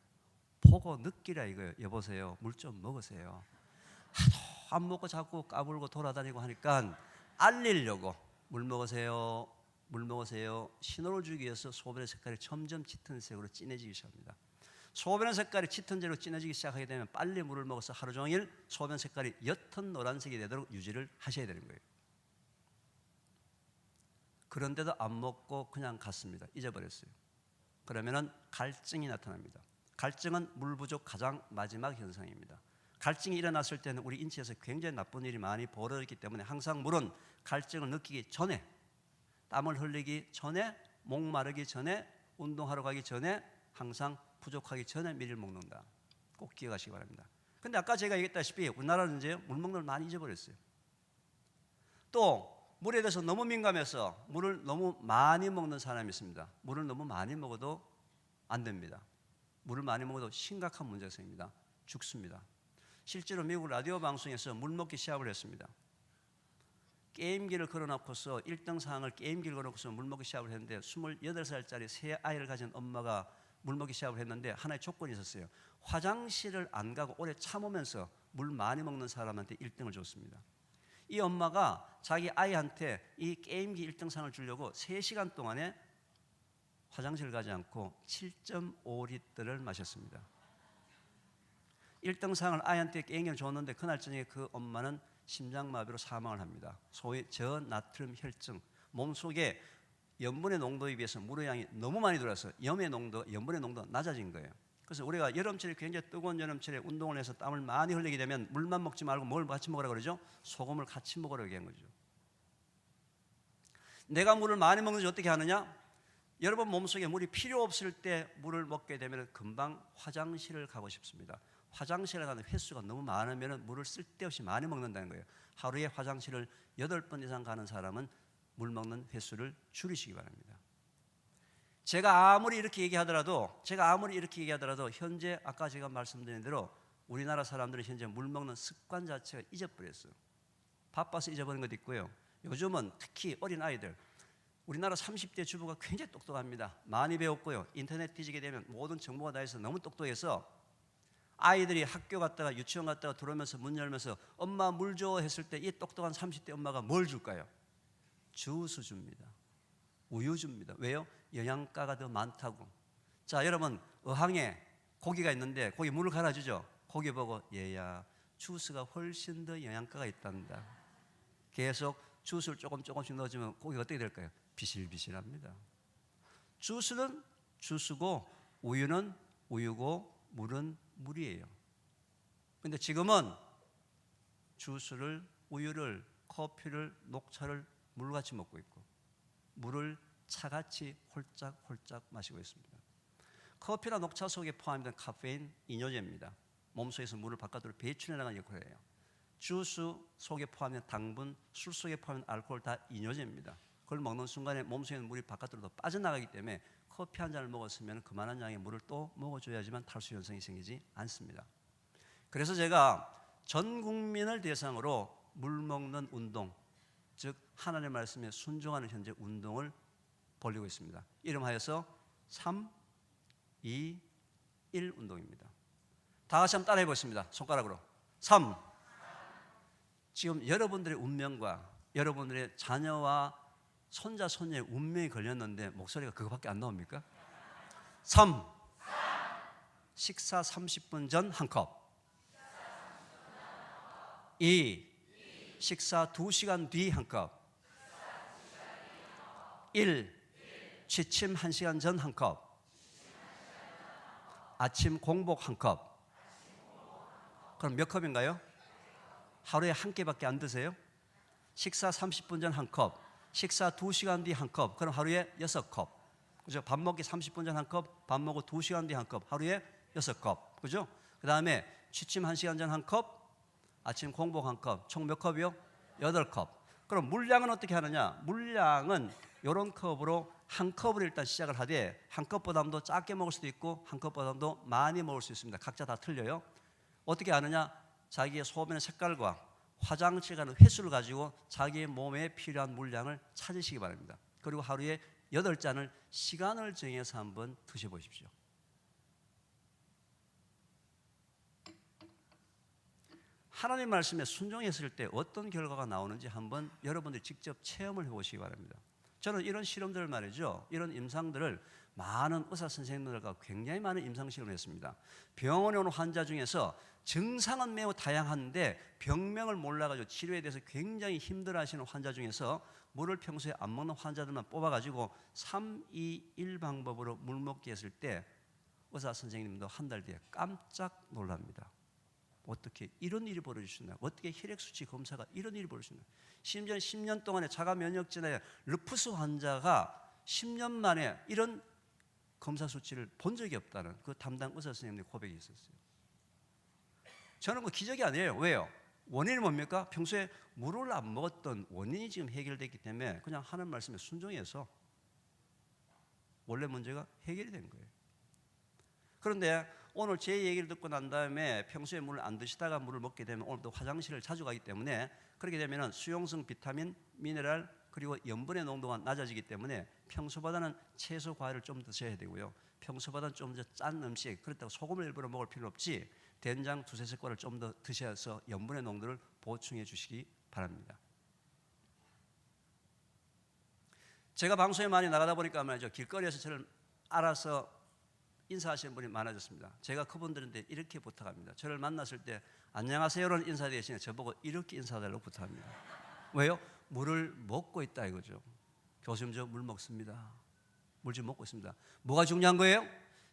보고 느끼라 이거예요. 여보세요, 물 좀 먹으세요. 하도 안 먹고 자꾸 까불고 돌아다니고 하니까 알리려고 물 먹으세요, 물 먹으세요 신호를 주기 위해서 소변의 색깔이 점점 짙은 색으로 진해지기 시작합니다. 소변의 색깔이 짙은 색으로 진해지기 시작하게 되면 빨리 물을 먹어서 하루 종일 소변 색깔이 옅은 노란색이 되도록 유지를 하셔야 되는 거예요. 그런데도 안 먹고 그냥 갔습니다. 잊어버렸어요. 그러면은 갈증이 나타납니다. 갈증은 물 부족 가장 마지막 현상입니다. 갈증이 일어났을 때는 우리 인체에서 굉장히 나쁜 일이 많이 벌어지기 때문에 항상 물은 갈증을 느끼기 전에, 땀을 흘리기 전에, 목마르기 전에, 운동하러 가기 전에, 항상 부족하기 전에 미리 먹는다. 꼭 기억하시기 바랍니다. 근데 아까 제가 얘기했다시피 우리나라는 이제 물 먹는 걸 많이 잊어버렸어요. 또 물에 대해서 너무 민감해서 물을 너무 많이 먹는 사람이 있습니다. 물을 너무 많이 먹어도 안 됩니다. 물을 많이 먹어도 심각한 문제가 생깁니다. 죽습니다. 실제로 미국 라디오 방송에서 물 먹기 시합을 했습니다. 게임기를 걸어놓고서 1등 상을 게임기를 걸어놓고서 물 먹기 시합을 했는데 28살짜리 세 아이를 가진 엄마가 물 먹기 시합을 했는데 하나의 조건이 있었어요. 화장실을 안 가고 오래 참으면서 물 많이 먹는 사람한테 1등을 줬습니다. 이 엄마가 자기 아이한테 이 게임기 1등 상을 주려고 3시간 동안에 화장실을 가지 않고 7.5리터를 마셨습니다. 1등 상을 아이한테 게임기를 줬는데 그날 저녁에 그 엄마는 심장마비로 사망을 합니다. 소위 저나트륨 혈증, 몸속에 염분의 농도에 비해서 물의 양이 너무 많이 들어서 염분의 농도가 낮아진 거예요. 그래서 우리가 여름철에 굉장히 뜨거운 여름철에 운동을 해서 땀을 많이 흘리게 되면 물만 먹지 말고 뭘 같이 먹으라 그러죠? 소금을 같이 먹으라고 얘기한 거죠. 내가 물을 많이 먹는지 어떻게 하느냐? 여러분 몸속에 물이 필요 없을 때 물을 먹게 되면 금방 화장실을 가고 싶습니다. 화장실에 가는 횟수가 너무 많으면 물을 쓸데없이 많이 먹는다는 거예요. 하루에 화장실을 8번 이상 가는 사람은 물 먹는 횟수를 줄이시기 바랍니다. 제가 아무리 이렇게 얘기하더라도 현재 아까 제가 말씀드린 대로 우리나라 사람들은 현재 물 먹는 습관 자체가 잊어버렸어요. 바빠서 잊어버린 것도 있고요. 요즘은 특히 어린 아이들, 우리나라 30대 주부가 굉장히 똑똑합니다. 많이 배웠고요. 인터넷 뒤지게 되면 모든 정보가 다 있어서 너무 똑똑해서 아이들이 학교 갔다가 유치원 갔다가 들어오면서 문 열면서 엄마 물 줘 했을 때 이 똑똑한 30대 엄마가 뭘 줄까요? 주스 줍니다. 우유 줍니다. 왜요? 영양가가 더 많다고. 자, 여러분 어항에 고기가 있는데 고기 물을 갈아주죠. 고기 보고 얘야 주스가 훨씬 더 영양가가 있단다. 계속 주스를 조금씩 넣어주면 고기가 어떻게 될까요? 비실비실합니다. 주스는 주스고 우유는 우유고 물은 물이에요. 근데 지금은 주스를, 우유를, 커피를, 녹차를 물같이 먹고 있고 물을 차같이 홀짝홀짝 마시고 있습니다. 커피나 녹차 속에 포함된 카페인 이뇨제입니다. 몸속에서 물을 바깥으로 배출해 나가는 역할을 해요. 주스 속에 포함된 당분, 술 속에 포함된 알코올 다 이뇨제입니다. 그걸 먹는 순간에 몸속에 있는 물이 바깥으로 더 빠져나가기 때문에 커피 한 잔을 먹었으면 그만한 양의 물을 또 먹어줘야지만 탈수 현상이 생기지 않습니다. 그래서 제가 전 국민을 대상으로 물 먹는 운동, 즉 하나님의 말씀에 순종하는 현재 운동을 벌이고 있습니다. 이름하여서 3, 2, 1 운동입니다. 다 같이 한번 따라해 보겠습니다. 손가락으로 3. 지금 여러분들의 운명과 여러분들의 자녀와 손자 손녀의 운명이 걸렸는데 목소리가 그거밖에 안 나옵니까? 3. 식사 30분 전 한 컵. 2. 식사 2시간 뒤 한 컵. 1. 취침 1시간 전 한 컵. 아침 공복 한 컵. 그럼 몇 컵인가요? 하루에 한 끼밖에 안 드세요? 식사 30분 전 한 컵, 식사 2시간 뒤 한 컵, 그럼 하루에 6컵. 그죠? 밥 먹기 30분 전 한 컵, 밥 먹고 2시간 뒤 한 컵, 하루에 6컵. 그죠? 그 다음에 취침 1시간 전 한 컵, 아침 공복 한 컵, 총 몇 컵이요? 8컵. 그럼 물량은 어떻게 하느냐? 물량은 이런 컵으로 한 컵으로 일단 시작을 하되, 한 컵보다도 작게 먹을 수도 있고 한 컵보다도 많이 먹을 수 있습니다. 각자 다 틀려요. 어떻게 하느냐? 자기의 소변의 색깔과 화장실 가는 횟수를 가지고 자기의 몸에 필요한 물량을 찾으시기 바랍니다. 그리고 하루에 8잔을 시간을 정해서 한번 드셔보십시오. 하나님 말씀에 순종했을 때 어떤 결과가 나오는지 한번 여러분들이 직접 체험을 해보시기 바랍니다. 저는 이런 실험들을 말이죠, 이런 임상들을 많은 의사 선생님들과 굉장히 많은 임상 실험을 했습니다. 병원에 오는 환자 중에서 증상은 매우 다양한데 병명을 몰라가지고 치료에 대해서 굉장히 힘들어하시는 환자 중에서 물을 평소에 안 먹는 환자들만 뽑아가지고 3, 2, 1 방법으로 물 먹게 했을 때 의사 선생님도 한 달 뒤에 깜짝 놀랍니다. 어떻게 이런 일이 벌어질 수 있나? 어떻게 혈액 수치 검사가 이런 일이 벌어질 수 있나? 심지어 10년 동안에 자가 면역질환의 르푸스 환자가 10년 만에 이런 검사 수치를 본 적이 없다는 그 담당 의사 선생님의 고백이 있었어요. 저는 그 기적이 아니에요. 왜요? 원인이 뭡니까? 평소에 물을 안 먹었던 원인이 지금 해결됐기 때문에 그냥 하는 말씀에 순종해서 원래 문제가 해결이 된 거예요. 그런데 오늘 제 얘기를 듣고 난 다음에 평소에 물을 안 드시다가 물을 먹게 되면 오늘도 화장실을 자주 가기 때문에, 그렇게 되면 수용성 비타민, 미네랄 그리고 염분의 농도가 낮아지기 때문에 평소보다는 채소 과일을 좀 드셔야 되고요. 평소보다는 좀 더 짠 음식, 그렇다고 소금을 일부러 먹을 필요 없지 된장 2-3스푼을 좀 더 드셔서 염분의 농도를 보충해 주시기 바랍니다. 제가 방송에 많이 나가다 보니까 말이죠, 길거리에서 저를 알아서 인사하시는 분이 많아졌습니다. 제가 그분들한테 이렇게 부탁합니다. 저를 만났을 때 안녕하세요라는 인사 대신에 저보고 이렇게 인사하달라고 부탁합니다. 왜요? 물을 먹고 있다 이거죠. 교수님 저 물 먹습니다. 물 좀 먹고 있습니다. 뭐가 중요한 거예요?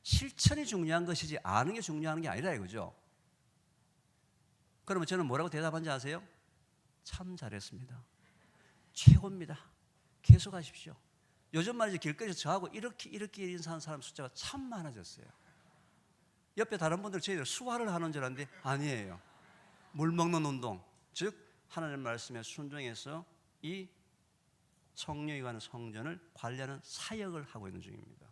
실천이 중요한 것이지 아는 게 중요한 게 아니라 이거죠. 그러면 저는 뭐라고 대답한지 아세요? 참 잘했습니다. 최고입니다. 계속 하십시오. 요즘 말이죠, 길거리에서 저하고 이렇게 인사하는 사람 숫자가 참 많아졌어요. 옆에 다른 분들 저희들 수화를 하는 줄 알았는데 아니에요. 물 먹는 운동, 즉 하나님 말씀에 순종해서 이 성령이 가는 성전을 관리하는 사역을 하고 있는 중입니다.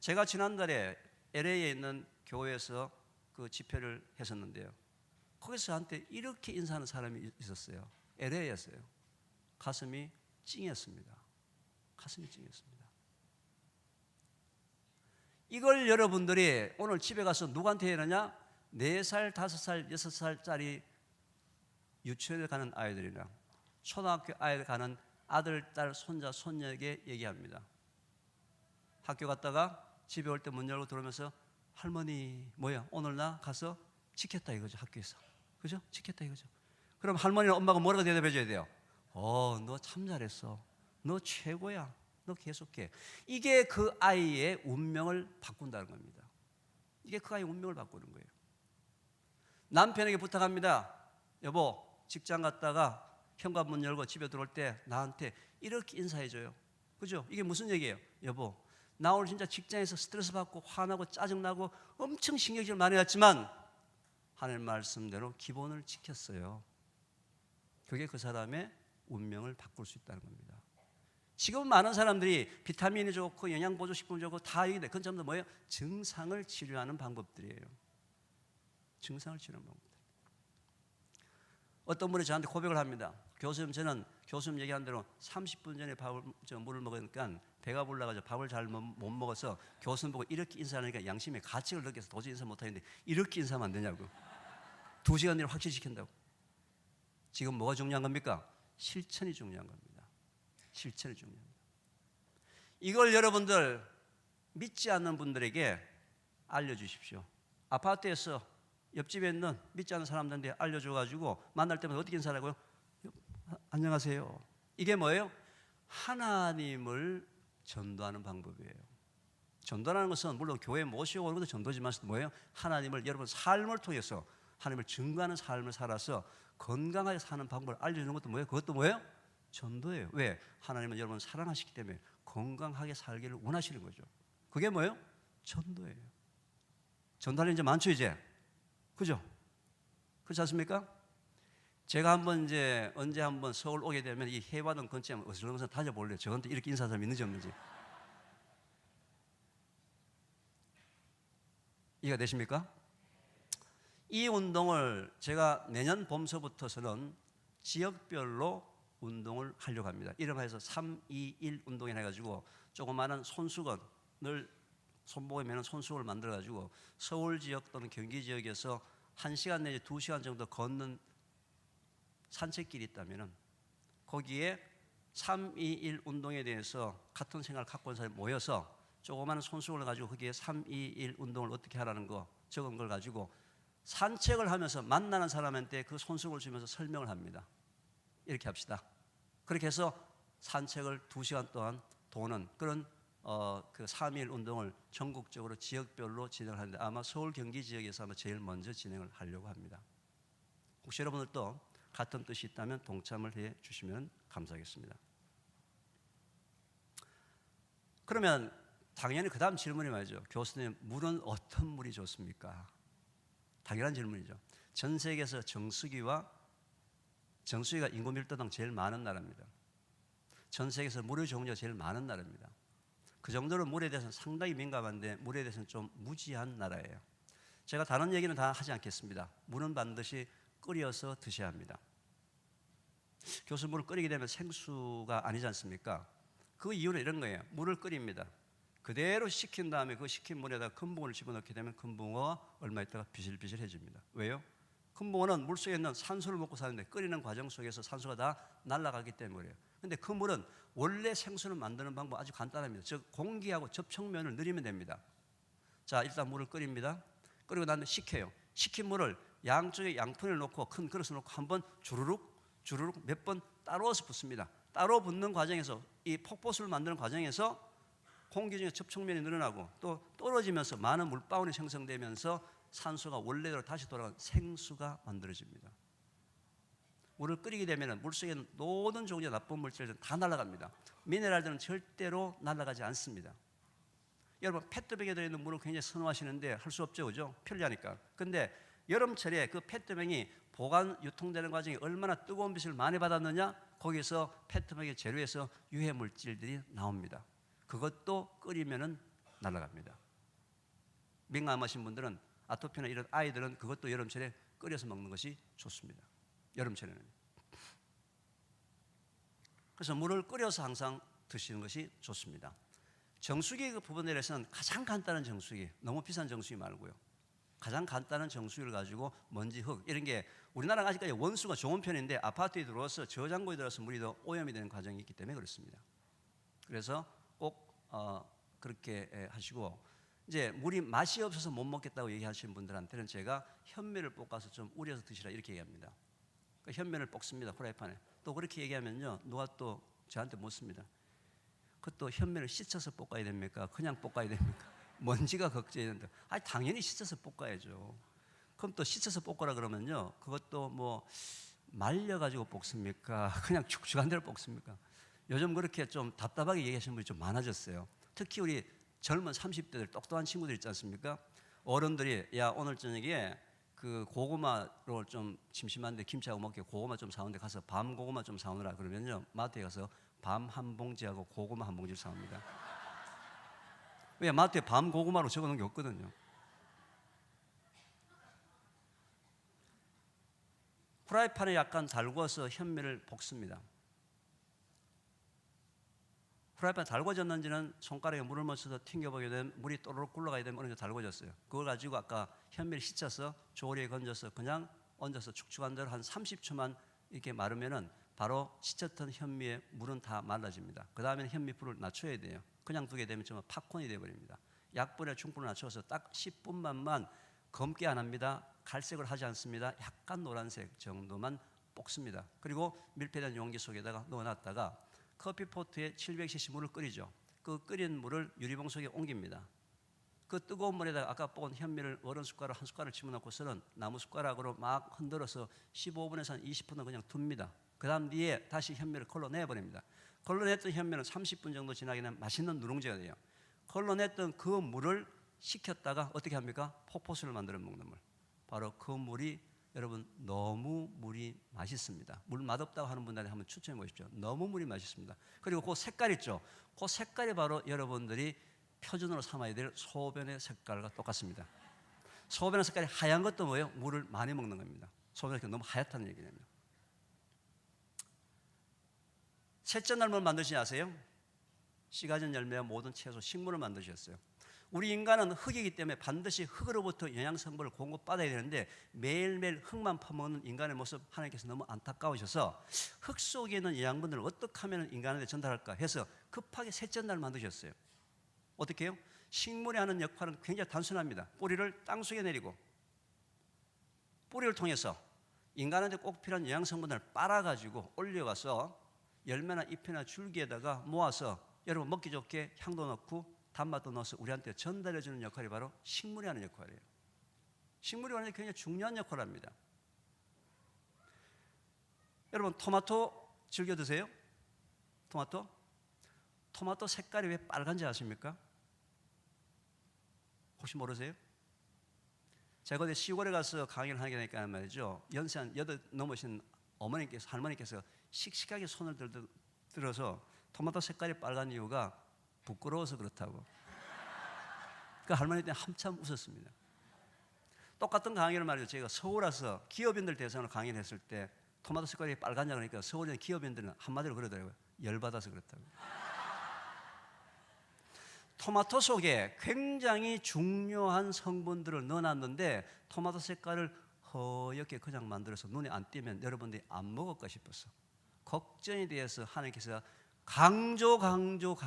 제가 지난달에 LA에 있는 교회에서 그 집회를 했었는데요, 거기서 저한테 이렇게 인사하는 사람이 있었어요. LA였어요. 가슴이 찡했습니다. 가슴이 찡했습니다. 이걸 여러분들이 오늘 집에 가서 누구한테 해느냐? 4살, 5살, 6살짜리 유치원에 가는 아이들이나 초등학교 아이들 가는 아들, 딸, 손자, 손녀에게 얘기합니다. 학교 갔다가 집에 올 때 문 열고 들어오면서 할머니 뭐야? 오늘 나 가서 지켰다 이거죠. 학교에서. 그죠? 지켰다 이거죠. 그럼 할머니는 엄마가 뭐라고 대답해 줘야 돼요? 너 참 잘했어. 너 최고야. 너 계속해. 이게 그 아이의 운명을 바꾼다는 겁니다. 이게 그 아이의 운명을 바꾸는 거예요. 남편에게 부탁합니다. 여보, 직장 갔다가 현관문 열고 집에 들어올 때 나한테 이렇게 인사해줘요. 그죠? 이게 무슨 얘기예요? 여보, 나 오늘 진짜 직장에서 스트레스 받고 화나고 짜증나고 엄청 신경질 많이 났지만 하나님 말씀대로 기본을 지켰어요. 그게 그 사람의 운명을 바꿀 수 있다는 겁니다. 지금 많은 사람들이 비타민이 좋고 영양보조식품이 좋고 다 얘기돼. 그건 전부 다 뭐예요? 증상을 치료하는 방법들이에요. 증상을 치료하는 방법들. 어떤 분이 저한테 고백을 합니다. 교수님, 저는 교수님 얘기한 대로 30분 전에 물을 먹으니까 배가 불러가지고 밥을 잘 못 먹어서 교수님 보고 이렇게 인사하니까 양심의 가책을 느껴서 도저히 인사 못하겠는데 이렇게 인사하면 안 되냐고. 2시간 뒤에 확실히 시킨다고. 지금 뭐가 중요한 겁니까? 실천이 중요한 겁니다. 실천이 중요합니다. 이걸 여러분들 믿지 않는 분들에게 알려주십시오. 아파트에서 옆집에 있는 믿지 않는 사람들한테 알려줘가지고 만날 때마다 어떻게 인사하라고요? 안녕하세요. 이게 뭐예요? 하나님을 전도하는 방법이에요. 전도라는 것은 물론 교회 모시고 오는 것도 전도지만 뭐예요? 하나님을 여러분 삶을 통해서 하나님을 증거하는 삶을 살아서 건강하게 사는 방법을 알려주는 것도 뭐예요? 그것도 뭐예요? 전도예요. 왜? 하나님은 여러분 사랑하시기 때문에 건강하게 살기를 원하시는 거죠. 그게 뭐예요? 전도예요. 전도하는 이제 많죠, 이제. 그죠? 그렇지 않습니까? 제가 한번 이제 언제 한번 서울 오게 되면 이 해화동 근처에 한번 어슬렁어슬렁 다녀볼래요. 저한테 이렇게 인사한 사람이 있는지 없는지. 이해가 되십니까? 이 운동을 제가 내년 봄서부터서는 지역별로 운동을 하려고 합니다. 이름해서 321 운동이라 해가지고 조그마한 손수건을 손목에 매는 손수건을 만들어가지고 서울 지역 또는 경기 지역에서 1시간 내지 2시간 정도 걷는 산책길이 있다면 거기에 321 운동에 대해서 같은 생각을 갖고 있는 사람이 모여서 조그마한 손수건을 가지고 거기에 321 운동을 어떻게 하라는 거 적은 걸 가지고 산책을 하면서 만나는 사람한테 그 손수건을 주면서 설명을 합니다. 이렇게 합시다. 그렇게 해서 산책을 2시간 동안 도는 그런 그 3.1 운동을 전국적으로 지역별로 진행을 하는데 아마 서울 경기 지역에서 아마 제일 먼저 진행을 하려고 합니다. 혹시 여러분들도 같은 뜻이 있다면 동참을 해 주시면 감사하겠습니다. 그러면 당연히 그 다음 질문이 말이죠. 교수님, 물은 어떤 물이 좋습니까? 당연한 질문이죠. 전 세계에서 정수기가 인구 밀도당 제일 많은 나라입니다. 전 세계에서 물의 종류가 제일 많은 나라입니다. 그 정도로 물에 대해서는 상당히 민감한데 물에 대해서는 좀 무지한 나라예요. 제가 다른 얘기는 다 하지 않겠습니다. 물은 반드시 끓여서 드셔야 합니다. 교수, 물을 끓이게 되면 생수가 아니지 않습니까? 그 이유는 이런 거예요. 물을 끓입니다. 그대로 식힌 다음에 그 식힌 물에다 금붕어를 집어넣게 되면 금붕어가 얼마 있다가 비실비실해집니다. 왜요? 금붕어는 물속에 있는 산소를 먹고 사는데 끓이는 과정 속에서 산소가 다 날아가기 때문이에요. 근데 그 물은 원래 생수를 만드는 방법 아주 간단합니다. 즉 공기하고 접촉면을 늘리면 됩니다. 자, 일단 물을 끓입니다. 끓이고 나면 식혀요. 식힌 물을 양쪽에 양푼을 놓고 큰 그릇을 놓고 한번 주르륵 몇 번 따로워서 붓습니다. 따로 붓는 과정에서 이 폭포수를 만드는 과정에서 공기 중에 접촉면이 늘어나고 또 떨어지면서 많은 물방울이 생성되면서 산소가 원래대로 다시 돌아가는 생수가 만들어집니다. 물을 끓이게 되면 물속에 있는 모든 종류의 나쁜 물질들은 다 날아갑니다. 미네랄들은 절대로 날아가지 않습니다. 여러분 페트병에 들어있는 물을 굉장히 선호하시는데 할 수 없죠, 그죠? 편리하니까. 근데 여름철에 그 페트병이 보관 유통되는 과정에 얼마나 뜨거운 빛을 많이 받았느냐? 거기서 페트병의 재료에서 유해 물질들이 나옵니다. 그것도 끓이면은 날아갑니다. 민감하신 분들은 아토피나 이런 아이들은 그것도 여름철에 끓여서 먹는 것이 좋습니다. 여름철에는. 그래서 물을 끓여서 항상 드시는 것이 좋습니다. 정수기 그 부분에 대해서는 가장 간단한 정수기, 너무 비싼 정수기 말고요. 가장 간단한 정수기를 가지고 먼지, 흙 이런 게 우리나라가 아직까지 원수가 좋은 편인데 아파트에 들어와서 저장고에 들어와서 물이 더 오염이 되는 과정이 있기 때문에 그렇습니다. 그래서 꼭 그렇게 하시고 이제 물이 맛이 없어서 못 먹겠다고 얘기하시는 분들한테는 제가 현미를 볶아서 좀 우려서 드시라 이렇게 얘기합니다. 그러니까 현미를 볶습니다. 프라이팬에. 또 그렇게 얘기하면요 누가 또 저한테 묻습니다. 그것도 현미를 씻어서 볶아야 됩니까? 그냥 볶아야 됩니까? 먼지가 걱정되는데 당연히 씻어서 볶아야죠. 그럼 또 씻어서 볶으라 그러면요 그것도 뭐 말려가지고 볶습니까? 그냥 축축한 대로 볶습니까? 요즘 그렇게 좀 답답하게 얘기하시는 분이 좀 많아졌어요. 특히 우리 젊은 30대들 똑똑한 친구들 있지 않습니까? 어른들이 야 오늘 저녁에 그 고구마로 좀 심심한데 김치하고 먹게 고구마 좀 사오는데 가서 밤 고구마 좀 사오느라 그러면요 마트에 가서 밤 한 봉지하고 고구마 한 봉지를 사옵니다. 왜? 마트에 밤 고구마로 적어놓은 게 없거든요. 프라이팬에 약간 달궈서 현미를 볶습니다. 프라이팬 달궈졌는지는 손가락에 물을 묻혀서 튕겨보게 되면 물이 또르륵 굴러가야 되면 어느 정도 달궈졌어요. 그걸 가지고 아까 현미를 씻어서 조리에 건져서 그냥 얹어서 축축한 대로 한 30초만 이렇게 마르면은 바로 씻었던 현미의 물은 다 말라집니다. 그 다음에는 현미 불을 낮춰야 돼요. 그냥 두게 되면 정말 팝콘이 되어버립니다. 약불에 중불을 낮춰서 딱 10분만만 검게 안 합니다. 갈색을 하지 않습니다. 약간 노란색 정도만 볶습니다. 그리고 밀폐된 용기 속에다가 넣어놨다가 커피포트에 700cc 물을 끓이죠. 그 끓인 물을 유리봉 속에 옮깁니다. 그 뜨거운 물에다가 아까 본 현미를 어른 숟가락 한 숟가락을 집어넣고서는 나무 숟가락으로 막 흔들어서 15분에서 한 20분은 그냥 둡니다. 그 다음 뒤에 다시 현미를 걸러내버립니다. 걸러냈던 현미는 30분 정도 지나기는 맛있는 누룽지가 돼요. 걸러냈던 그 물을 식혔다가 어떻게 합니까? 폭포수를 만들어 먹는 물. 바로 그 물이 여러분 너무 물이 맛있습니다. 물 맛없다고 하는 분들한테 한번 추천해 보십시오. 너무 물이 맛있습니다. 그리고 그 색깔 있죠? 그 색깔이 바로 여러분들이 표준으로 삼아야 될 소변의 색깔과 똑같습니다. 소변의 색깔이 하얀 것도 뭐예요? 물을 많이 먹는 겁니다. 소변이 너무 하얗다는 얘기입니다. 셋째 날 뭘 만드시지 아세요? 씨 가진 열매와 모든 채소, 식물을 만드셨어요. 우리 인간은 흙이기 때문에 반드시 흙으로부터 영양성분을 공급받아야 되는데 매일매일 흙만 퍼먹는 인간의 모습 하나님께서 너무 안타까우셔서 흙 속에 있는 영양분들을 어떻게 하면 인간한테 전달할까 해서 급하게 셋째 날 만드셨어요. 어떻게 해요? 식물이 하는 역할은 굉장히 단순합니다. 뿌리를 땅속에 내리고 뿌리를 통해서 인간한테 꼭 필요한 영양성분을 빨아가지고 올려가서 열매나 잎이나 줄기에다가 모아서 여러분 먹기 좋게 향도 넣고 단맛도 넣어서 우리한테 전달해주는 역할이 바로 식물이 하는 역할이에요. 식물이 하는 굉장히 중요한 역할을 합니다. 여러분 토마토 즐겨 드세요? 토마토 색깔이 왜 빨간지 아십니까? 혹시 모르세요? 제가 어디 시골에 가서 강의를 하게 되니까 말이죠. 연세 한 8 넘으신 어머니께서 할머니께서 씩씩하게 손을 들어서 토마토 색깔이 빨간 이유가 부끄러워서 그렇다고. 그 할머니 때문에 한참 웃었습니다. 똑같은 강의를 말이죠. 제가 서울 와서 기업인들 대상으로 강의를 했을 때 토마토 색깔이 빨간냐 그러니까 서울에 있는 기업인들은 한마디로 그러더라고요. 열받아서 그렇다고. 토마토 속에 굉장히 중요한 성분들을 넣어놨는데 토마토 색깔을 허옇게 그냥 만들어서 눈에 안 띄면 여러분들이 안 먹을까 싶어서 걱정이 되어서 하나님께서 강조하느라고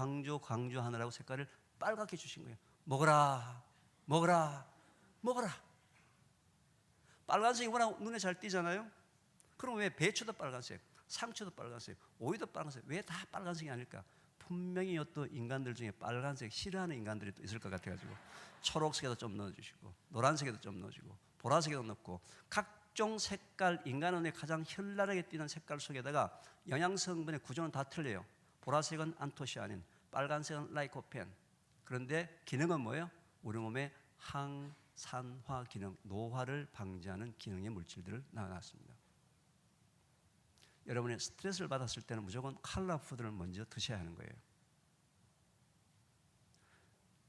색깔을 빨갛게 주신 거예요. 먹어라. 빨간색이 워낙 눈에 잘 띄잖아요. 그럼 왜 배추도 빨간색, 상추도 빨간색, 오이도 빨간색, 왜 다 빨간색이 아닐까? 분명히 또 인간들 중에 빨간색 싫어하는 인간들이 또 있을 것 같아가지고 초록색에도 좀 넣어주시고 노란색에도 좀 넣어주고 보라색에도 넣고 각종 색깔, 인간 눈에 가장 현란하게 띄는 색깔 속에다가 영양성분의 구조는 다 틀려요. 보라색은 안토시아닌, 빨간색은 라이코펜. 그런데 기능은 뭐예요? 우리 몸의 항산화 기능, 노화를 방지하는 기능의 물질들을 나눠놨습니다. 여러분이 스트레스를 받았을 때는 무조건 컬러푸드를 먼저 드셔야 하는 거예요.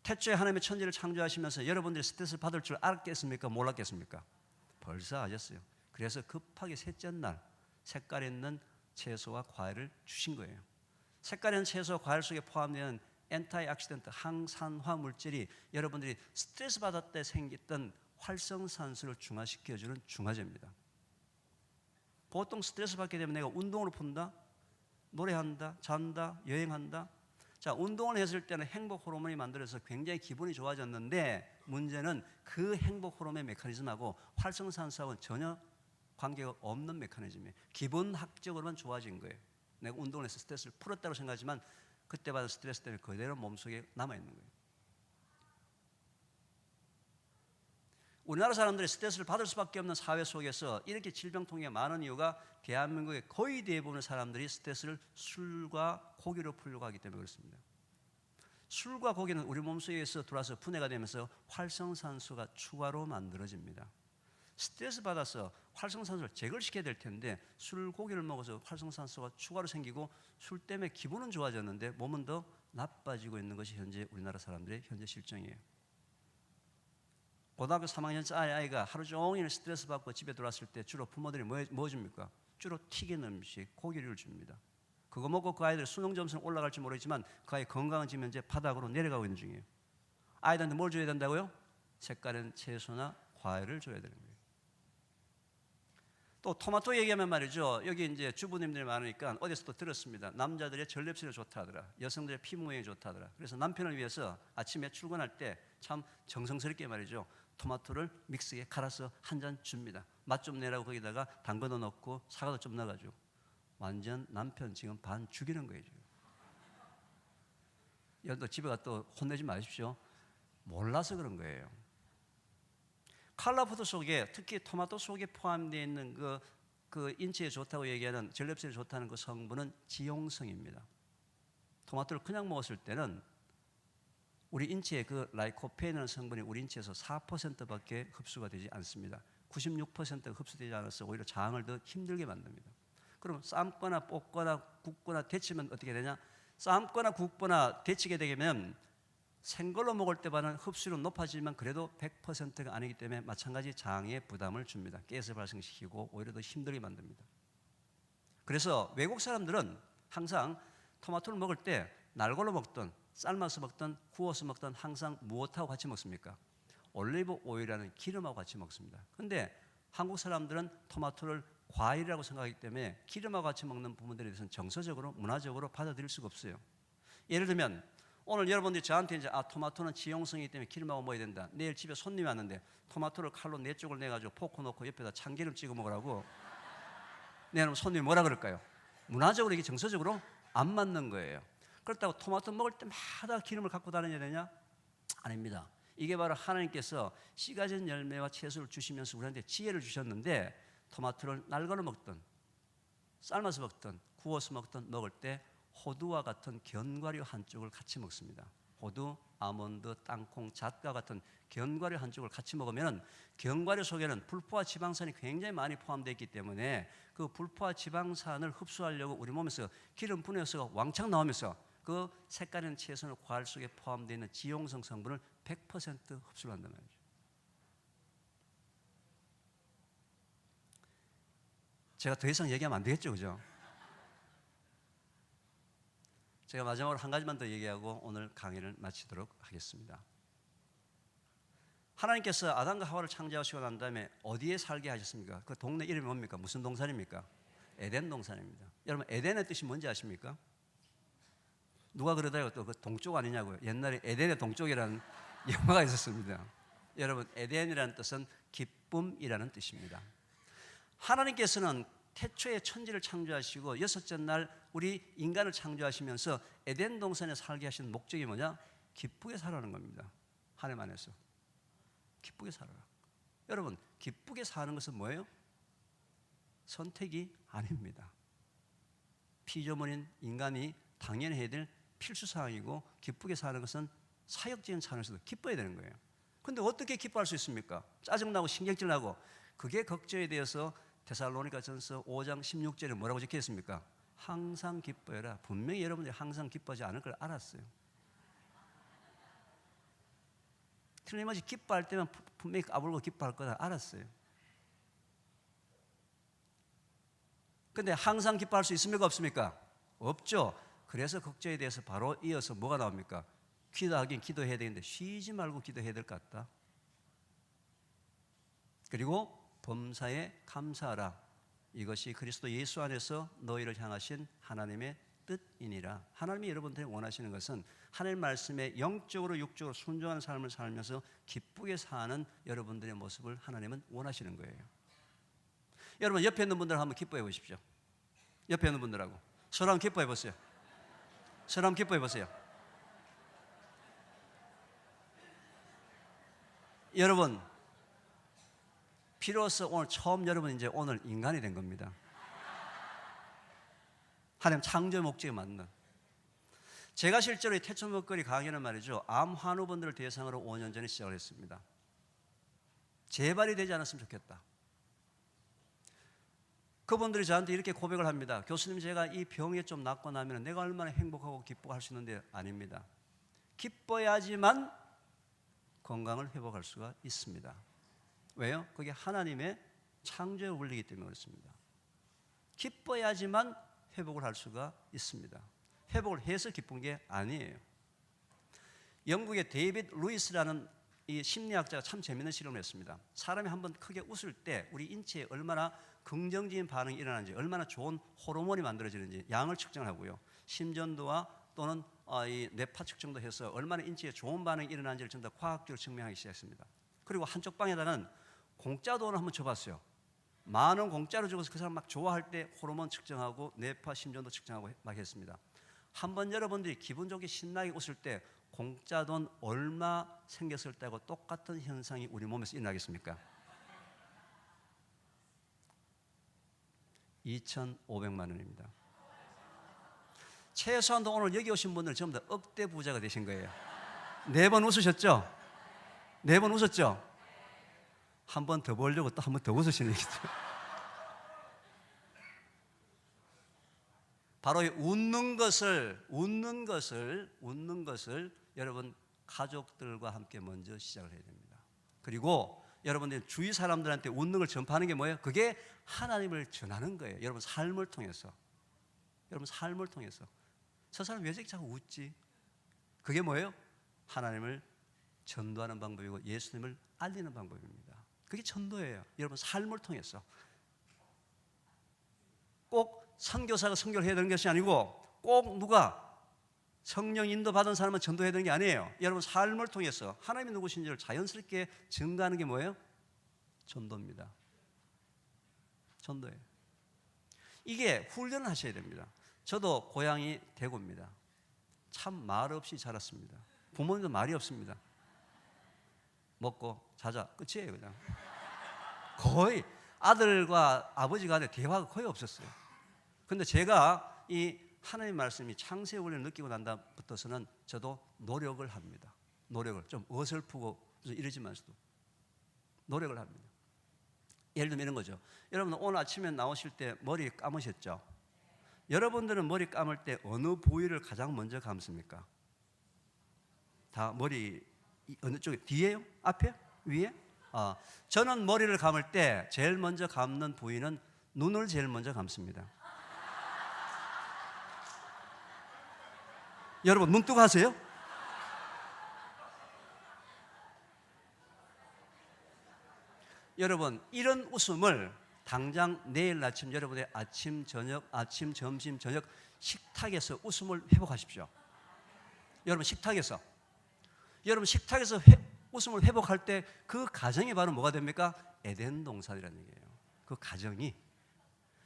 태초에 하나님의 천지를 창조하시면서 여러분들이 스트레스를 받을 줄 알았겠습니까? 몰랐겠습니까? 벌써 아셨어요. 그래서 급하게 셋째 날 색깔 있는 채소와 과일을 주신 거예요. 색깔 있는 채소와 과일 속에 포함되는 엔타이옥시던트, 항산화 물질이 여러분들이 스트레스 받을 때 생겼던 활성산소를 중화시켜주는 중화제입니다. 보통 스트레스 받게 되면 내가 운동으로 푼다, 노래한다, 잔다, 여행한다. 자, 운동을 했을 때는 행복 호르몬이 만들어서 굉장히 기분이 좋아졌는데 문제는 그 행복 호르몬의 메커니즘하고 활성산소하고는 전혀 관계가 없는 메커니즘이에요. 기본학적으로만 좋아진 거예요. 내가 운동을 해서 스트레스를 풀었다고 생각하지만 그때 받은 스트레스 때문에 그대로 몸속에 남아있는 거예요. 우리나라 사람들이 스트레스를 받을 수밖에 없는 사회 속에서 이렇게 질병통계가 많은 이유가 대한민국의 거의 대부분의 사람들이 스트레스를 술과 고기로 풀려고 하기 때문에 그렇습니다. 술과 고기는 우리 몸속에서 들어와서 분해가 되면서 활성산소가 추가로 만들어집니다. 스트레스 받아서 활성산소를 제거시켜야 될 텐데 술, 고기를 먹어서 활성산소가 추가로 생기고 술 때문에 기분은 좋아졌는데 몸은 더 나빠지고 있는 것이 현재 우리나라 사람들의 현재 실정이에요. 고등학교 3학년짜리 아이가 하루 종일 스트레스 받고 집에 들어왔을 때 주로 부모들이 뭐 줍니까? 주로 튀긴 음식, 고기를 줍니다. 그거 먹고 그 아이들 수능 점수는 올라갈지 모르겠지만 그 아이 건강은 지금 현재 바닥으로 내려가고 있는 중이에요. 아이들한테 뭘 줘야 된다고요? 색깔은 채소나 과일을 줘야 되는 거예요. 또 토마토 얘기하면 말이죠. 여기 이제 주부님들이 많으니까 어디서 또 들었습니다. 남자들의 전립선이 좋다 하더라. 여성들의 피부 모양이 좋다 하더라. 그래서 남편을 위해서 아침에 출근할 때 참 정성스럽게 말이죠. 토마토를 믹스에 갈아서 한 잔 줍니다. 맛 좀 내라고 거기다가 당근도 넣고 사과도 좀 넣어가지고 완전 남편 지금 반 죽이는 거예요. 지금. 여러분도 집에 가 또 혼내지 마십시오. 몰라서 그런 거예요. 칼라푸드 속에, 특히 토마토 속에 포함되어 있는 그 인체에 좋다고 얘기하는, 전립선에 좋다는 그 성분은 지용성입니다. 토마토를 그냥 먹었을 때는 우리 인체의 그 라이코펜이라는 성분이 우리 인체에서 4%밖에 흡수가 되지 않습니다. 96%가 흡수되지 않아서 오히려 장을 더 힘들게 만듭니다. 그럼 삶거나 볶거나 굽거나 데치면 어떻게 되냐? 삶거나 굽거나 데치게 되면 생걸로 먹을 때보다는 흡수율은 높아지만 그래도 100%가 아니기 때문에 마찬가지 장에 부담을 줍니다. 가스 발생시키고 오히려 더 힘들게 만듭니다. 그래서 외국 사람들은 항상 토마토를 먹을 때 날걸로 먹든 삶아서 먹든 구워서 먹든 항상 무엇하고 같이 먹습니까? 올리브 오일이라는 기름하고 같이 먹습니다. 그런데 한국 사람들은 토마토를 과일이라고 생각하기 때문에 기름하고 같이 먹는 부분들에 대해서는 정서적으로 문화적으로 받아들일 수가 없어요. 예를 들면 오늘 여러분들이 저한테 이제 토마토는 지용성이기 때문에 기름하고 먹어야 된다. 내일 집에 손님이 왔는데 토마토를 칼로 4쪽을 내가지고 포크 넣고 옆에다 참기름 찍어 먹으라고 내가 손님이 뭐라 그럴까요? 문화적으로 이게 정서적으로 안 맞는 거예요. 그렇다고 토마토 먹을 때마다 기름을 갖고 다녀야 되냐? 아닙니다. 이게 바로 하나님께서 씨 가진 열매와 채소를 주시면서 우리한테 지혜를 주셨는데 토마토를 날걸로 먹든 삶아서 먹든 구워서 먹든 먹을 때 호두와 같은 견과류 한쪽을 같이 먹습니다. 호두, 아몬드, 땅콩, 잣과 같은 견과류 한쪽을 같이 먹으면 견과류 속에는 불포화 지방산이 굉장히 많이 포함되어 있기 때문에 그 불포화 지방산을 흡수하려고 우리 몸에서 기름 분해서 왕창 나오면서 그 색깔 있는 채소나 과일 속에 포함되어 있는 지용성 성분을 100% 흡수를 한단 말이죠. 제가 더 이상 얘기하면 안 되겠죠, 그죠? 제가 마지막으로 한 가지만 더 얘기하고 오늘 강의를 마치도록 하겠습니다. 하나님께서 아담과 하와를 창조하시고 난 다음에 어디에 살게 하셨습니까? 그 동네 이름이 뭡니까? 무슨 동산입니까? 에덴 동산입니다. 여러분 에덴의 뜻이 뭔지 아십니까? 누가 그러더라고요. 또 그 동쪽 아니냐고요. 옛날에 에덴의 동쪽이라는 영화가 있었습니다. 여러분 에덴이라는 뜻은 기쁨이라는 뜻입니다. 하나님께서는 태초에 천지를 창조하시고 여섯째 날 우리 인간을 창조하시면서 에덴 동산에 살게 하신 목적이 뭐냐? 기쁘게 살아가는 겁니다. 하나님 안에서 기쁘게 살아라. 여러분 기쁘게 사는 것은 뭐예요? 선택이 아닙니다. 피조물인 인간이 당연히 해야 될 필수사항이고 기쁘게 사는 것은 사역적인 차원에서도 기뻐야 되는 거예요. 그런데 어떻게 기뻐할 수 있습니까? 짜증나고 신경질나고. 그게 걱정에 대해서 데살로니가전서 5장 16절에 뭐라고 적혀 있습니까? 항상 기뻐해라. 분명히 여러분들이 항상 기뻐하지 않을 걸 알았어요. 틀림없이 기뻐할 때만 분명히 까불고 기뻐할 거다 알았어요. 근데 항상 기뻐할 수 있습니까? 없습니까? 없죠. 그래서 걱정에 대해서 바로 이어서 뭐가 나옵니까? 기도하긴 기도해야 되는데 쉬지 말고 기도해야 될 것 같다. 그리고 범사에 감사하라. 이것이 그리스도 예수 안에서 너희를 향하신 하나님의 뜻이니라. 하나님이 여러분들이 원하시는 것은 하나님 말씀에 영적으로 육적으로 순종하는 삶을 살면서 기쁘게 사는 여러분들의 모습을 하나님은 원하시는 거예요. 여러분 옆에 있는 분들 한번 기뻐해 보십시오. 옆에 있는 분들하고 서로 한번 기뻐해 보세요. 서로 한번 기뻐해 보세요. 여러분 비로소 오늘 처음 여러분 이제 오늘 인간이 된 겁니다. 하나님 창조 목적에 맞는. 제가 실제로 이 태초 먹거리 강의는 말이죠. 암 환우분들을 대상으로 5년 전에 시작을 했습니다. 재발이 되지 않았으면 좋겠다. 그분들이 저한테 이렇게 고백을 합니다. 교수님 제가 이 병에 좀 낫고 나면 내가 얼마나 행복하고 기뻐할 수 있는데 아닙니다. 기뻐야지만 건강을 회복할 수가 있습니다. 왜요? 그게 하나님의 창조의 원리이기 때문에 그렇습니다. 기뻐야지만 회복을 할 수가 있습니다. 회복을 해서 기쁜 게 아니에요. 영국의 데이빗 루이스라는 이 심리학자가 참 재미있는 실험을 했습니다. 사람이 한번 크게 웃을 때 우리 인체에 얼마나 긍정적인 반응이 일어나는지, 얼마나 좋은 호르몬이 만들어지는지 양을 측정을 하고요. 심전도와 또는 이 뇌파 측정도 해서 얼마나 인체에 좋은 반응이 일어나는지를 전부 다 과학적으로 증명하기 시작했습니다. 그리고 한쪽 방에다가는 공짜 돈을 한번 줘봤어요. 만 원 공짜로 주고서 그 사람 막 좋아할 때 호르몬 측정하고 뇌파 심전도 측정하고 막 했습니다. 한번 여러분들이 기분 좋게 신나게 웃을 때 공짜 돈 얼마 생겼을 때하고 똑같은 현상이 우리 몸에서 일어나겠습니까? 2,500만 원입니다. 최소한도 오늘 여기 오신 분들 전부 다 억대 부자가 되신 거예요. 4번 웃으셨죠? 4번 웃었죠? 한 번 더 보려고 또 한 번 더 웃으시는 얘기죠. 바로 이 웃는 것을 여러분 가족들과 함께 먼저 시작을 해야 됩니다. 그리고 여러분들 주위 사람들한테 웃는 걸 전파하는 게 뭐예요? 그게 하나님을 전하는 거예요. 여러분 삶을 통해서. 저 사람 왜 저렇게 자꾸 웃지? 그게 뭐예요? 하나님을 전도하는 방법이고 예수님을 알리는 방법입니다. 그게 전도예요. 여러분 삶을 통해서. 꼭 선교사가 선교를 해야 되는 것이 아니고 꼭 누가 성령 인도 받은 사람은 전도해야 되는 게 아니에요. 여러분 삶을 통해서 하나님이 누구신지를 자연스럽게 증거하는 게 뭐예요? 전도입니다. 전도예요. 이게 훈련을 하셔야 됩니다. 저도 고향이 대구입니다. 참 말 없이 자랐습니다. 부모님도 말이 없습니다. 먹고 자자 끝이에요. 그냥 거의 아들과 아버지 간에 대화가 거의 없었어요. 근데 제가 이 하나님의 말씀이 창세의 원리를 느끼고 난 다음부터서는 저도 노력을 합니다. 노력을 좀 어설프고 이러지만서도 노력을 합니다. 예를 들면 이런 거죠. 여러분 오늘 아침에 나오실 때 머리 감으셨죠? 여러분들은 머리 감을 때 어느 부위를 가장 먼저 감습니까? 다 머리 어느 쪽에? 뒤에요? 앞에? 위에? 저는 머리를 감을 때 제일 먼저 감는 부위는 눈을 제일 먼저 감습니다. 여러분 눈 뜨고 하세요? 여러분 이런 웃음을 당장 내일 아침 여러분의 아침, 점심, 저녁 식탁에서 웃음을 회복하십시오. 여러분 식탁에서 웃음을 회복할 때 그 가정이 바로 뭐가 됩니까? 에덴 동산이라는 얘기예요. 그 가정이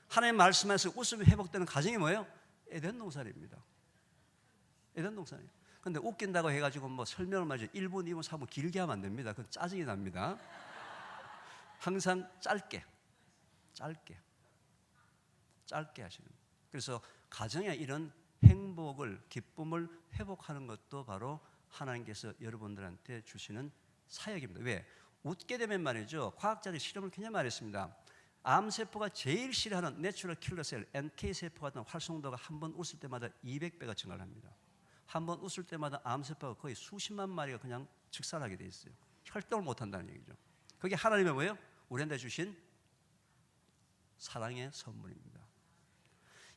하나님 말씀에서 웃음이 회복되는 가정이 뭐예요? 에덴 동산입니다. 에덴 동산이에요. 근데 웃긴다고 해가지고 뭐 설명을 말이죠. 1분, 2분, 3분 길게 하면 안 됩니다. 그건 짜증이 납니다. 항상 짧게 하시는 거예요. 그래서 가정의 이런 행복을, 기쁨을 회복하는 것도 바로 하나님께서 여러분들한테 주시는 사역입니다. 왜? 웃게 되면 말이죠. 과학자들이 실험을 굉장히 많이 했습니다. 암세포가 제일 싫어하는 내추럴 킬러셀, NK세포 같은 활성도가 한 번 웃을 때마다 200배가 증가를 합니다. 한 번 웃을 때마다 암세포가 거의 수십만 마리가 그냥 즉살하게 돼 있어요. 활동을 못한다는 얘기죠. 그게 하나님의 뭐예요? 우리한테 주신 사랑의 선물입니다.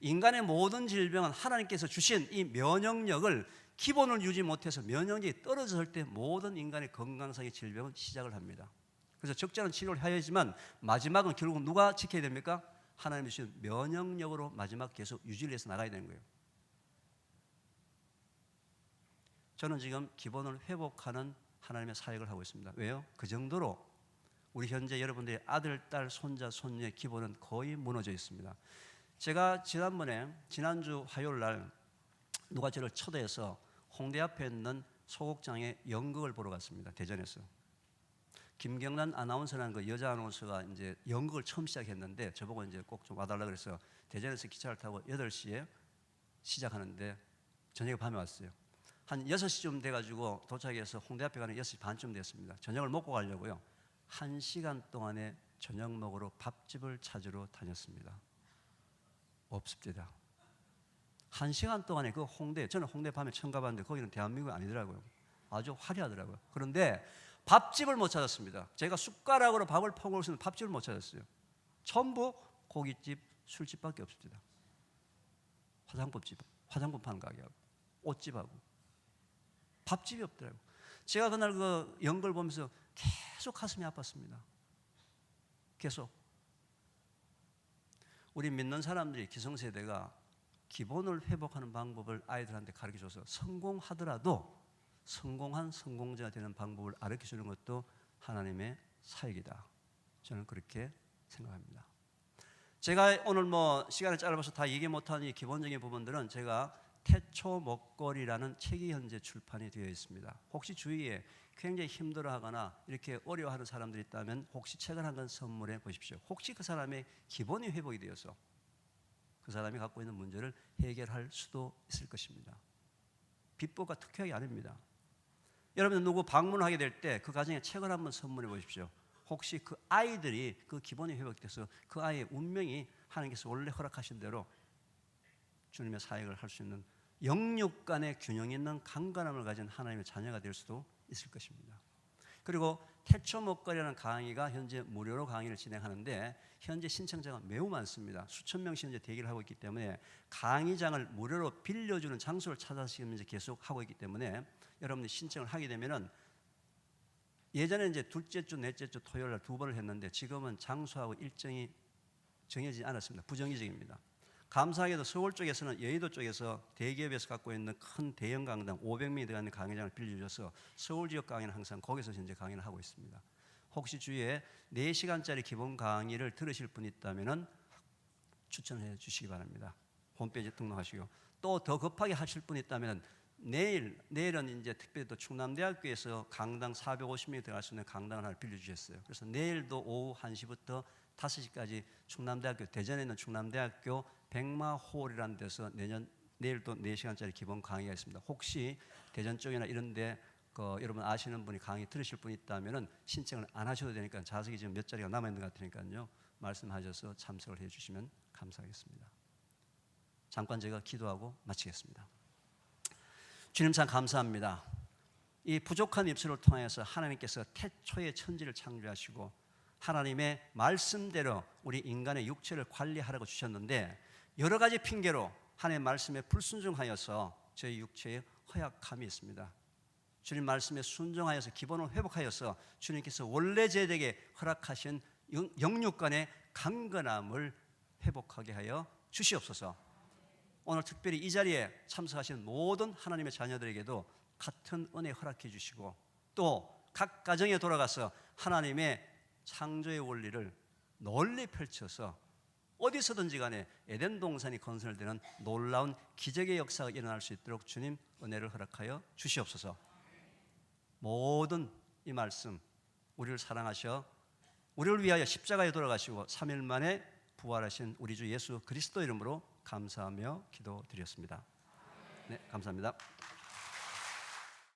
인간의 모든 질병은 하나님께서 주신 이 면역력을 기본을 유지 못해서 면역력이 떨어졌을 때 모든 인간의 건강상의 질병은 시작을 합니다. 그래서 적절한 치료를 해야지만 마지막은 결국 누가 지켜야 됩니까? 하나님이 주신 면역력으로 마지막 계속 유지를 해서 나가야 되는 거예요. 저는 지금 기본을 회복하는 하나님의 사역을 하고 있습니다. 왜요? 그 정도로 우리 현재 여러분들의 아들, 딸, 손자, 손녀의 기본은 거의 무너져 있습니다. 제가 지난주 화요일 날 누가 저를 초대해서 홍대 앞에 있는 소극장에 연극을 보러 갔습니다. 대전에서. 김경란 아나운서라는 그 여자 아나운서가 이제 연극을 처음 시작했는데 저보고 이제 꼭 좀 와달라 그래서 대전에서 기차를 타고 8시에 시작하는데 저녁에 밤에 왔어요. 한 6시쯤 돼가지고 도착해서 홍대 앞에 가는 6시 반쯤 됐습니다. 저녁을 먹고 가려고요. 1시간 동안에 저녁 먹으러 밥집을 찾으러 다녔습니다. 없습니다. 1시간 동안에 그 홍대, 저는 홍대 밤에 처음 가봤는데 거기는 대한민국이 아니더라고요. 아주 화려하더라고요. 그런데 밥집을 못 찾았습니다. 제가 숟가락으로 밥을 퍼먹을 수 있는 밥집을 못 찾았어요. 전부 고깃집, 술집밖에 없습니다. 화장품 파는 가게하고 옷집하고 밥집이 없더라고요. 제가 그날 그 연극을 보면서 계속 가슴이 아팠습니다. 계속. 우리 믿는 사람들이 기성세대가 기본을 회복하는 방법을 아이들한테 가르쳐줘서 성공하더라도 성공한 성공자가 되는 방법을 가르쳐주는 것도 하나님의 사역이다. 저는 그렇게 생각합니다. 제가 오늘 뭐 시간이 짧아서 다 얘기 못한 이 기본적인 부분들은 제가 태초 먹거리라는 책이 현재 출판이 되어 있습니다. 혹시 주위에 굉장히 힘들어하거나 이렇게 어려워하는 사람들이 있다면 혹시 책을 한 권 선물해 보십시오. 혹시 그 사람의 기본이 회복이 되어서 그 사람이 갖고 있는 문제를 해결할 수도 있을 것입니다. 비법과 특효약이 아닙니다. 여러분 누구 방문하게 될 때 그 가정에 책을 한번 선물해 보십시오. 혹시 그 아이들이 그 기본이 회복돼서 그 아이의 운명이 하나님께서 원래 허락하신 대로 주님의 사역을 할 수 있는 영육 간의 균형 있는 강건함을 가진 하나님의 자녀가 될 수도 있을 것입니다. 그리고 태초 먹거리라는 강의가 현재 무료로 강의를 진행하는데 현재 신청자가 매우 많습니다. 수천 명씩 현재 대기를 하고 있기 때문에 강의장을 무료로 빌려주는 장소를 찾아서 지금 이제 계속 하고 있기 때문에 여러분들이 신청을 하게 되면은 예전에 이제 둘째 주, 넷째 주 토요일 날 2번을 했는데 지금은 장소하고 일정이 정해지지 않았습니다. 부정기적입니다. 감사하게도 서울 쪽에서는 여의도 쪽에서 대기업에서 갖고 있는 큰 대형 강당 500명이 들어가는 강의장을 빌려줘서 서울 지역 강의는 항상 거기서 현재 강의를 하고 있습니다. 혹시 주위에 4시간짜리 기본 강의를 들으실 분이 있다면 추천해 주시기 바랍니다. 홈페이지에 등록하시고 또 더 급하게 하실 분이 있다면 내일은 이제 특별히 또 충남대학교에서 강당 450명이 들어갈 수 있는 강당을 하나 빌려주셨어요. 그래서 내일도 오후 1시부터 5시까지 충남대학교 대전에 있는 충남대학교 백마홀이라는 데서 내일도 4시간짜리 기본 강의가 있습니다. 혹시 대전 쪽이나 이런 데 여러분 아시는 분이 강의 들으실 분이 있다면 신청을 안 하셔도 되니까 좌석이 지금 몇 자리가 남아있는 것 같으니까요. 말씀하셔서 참석을 해주시면 감사하겠습니다. 잠깐 제가 기도하고 마치겠습니다. 주님 참 감사합니다. 이 부족한 입술을 통해서 하나님께서 태초의 천지를 창조하시고 하나님의 말씀대로 우리 인간의 육체를 관리하라고 주셨는데 여러 가지 핑계로 하나님의 말씀에 불순종하여서 저희 육체에 허약함이 있습니다. 주님 말씀에 순종하여서 기본을 회복하여서 주님께서 원래 제에게 허락하신 영육 간의 강건함을 회복하게 하여 주시옵소서. 오늘 특별히 이 자리에 참석하신 모든 하나님의 자녀들에게도 같은 은혜 허락해 주시고 또 각 가정에 돌아가서 하나님의 창조의 원리를 널리 펼쳐서 어디서든지 간에 에덴 동산이 건설되는 놀라운 기적의 역사가 일어날 수 있도록 주님 은혜를 허락하여 주시옵소서. 모든 이 말씀 우리를 사랑하셔 우리를 위하여 십자가에 돌아가시고 3일 만에 부활하신 우리 주 예수 그리스도 이름으로 감사하며 기도드렸습니다. 네, 감사합니다.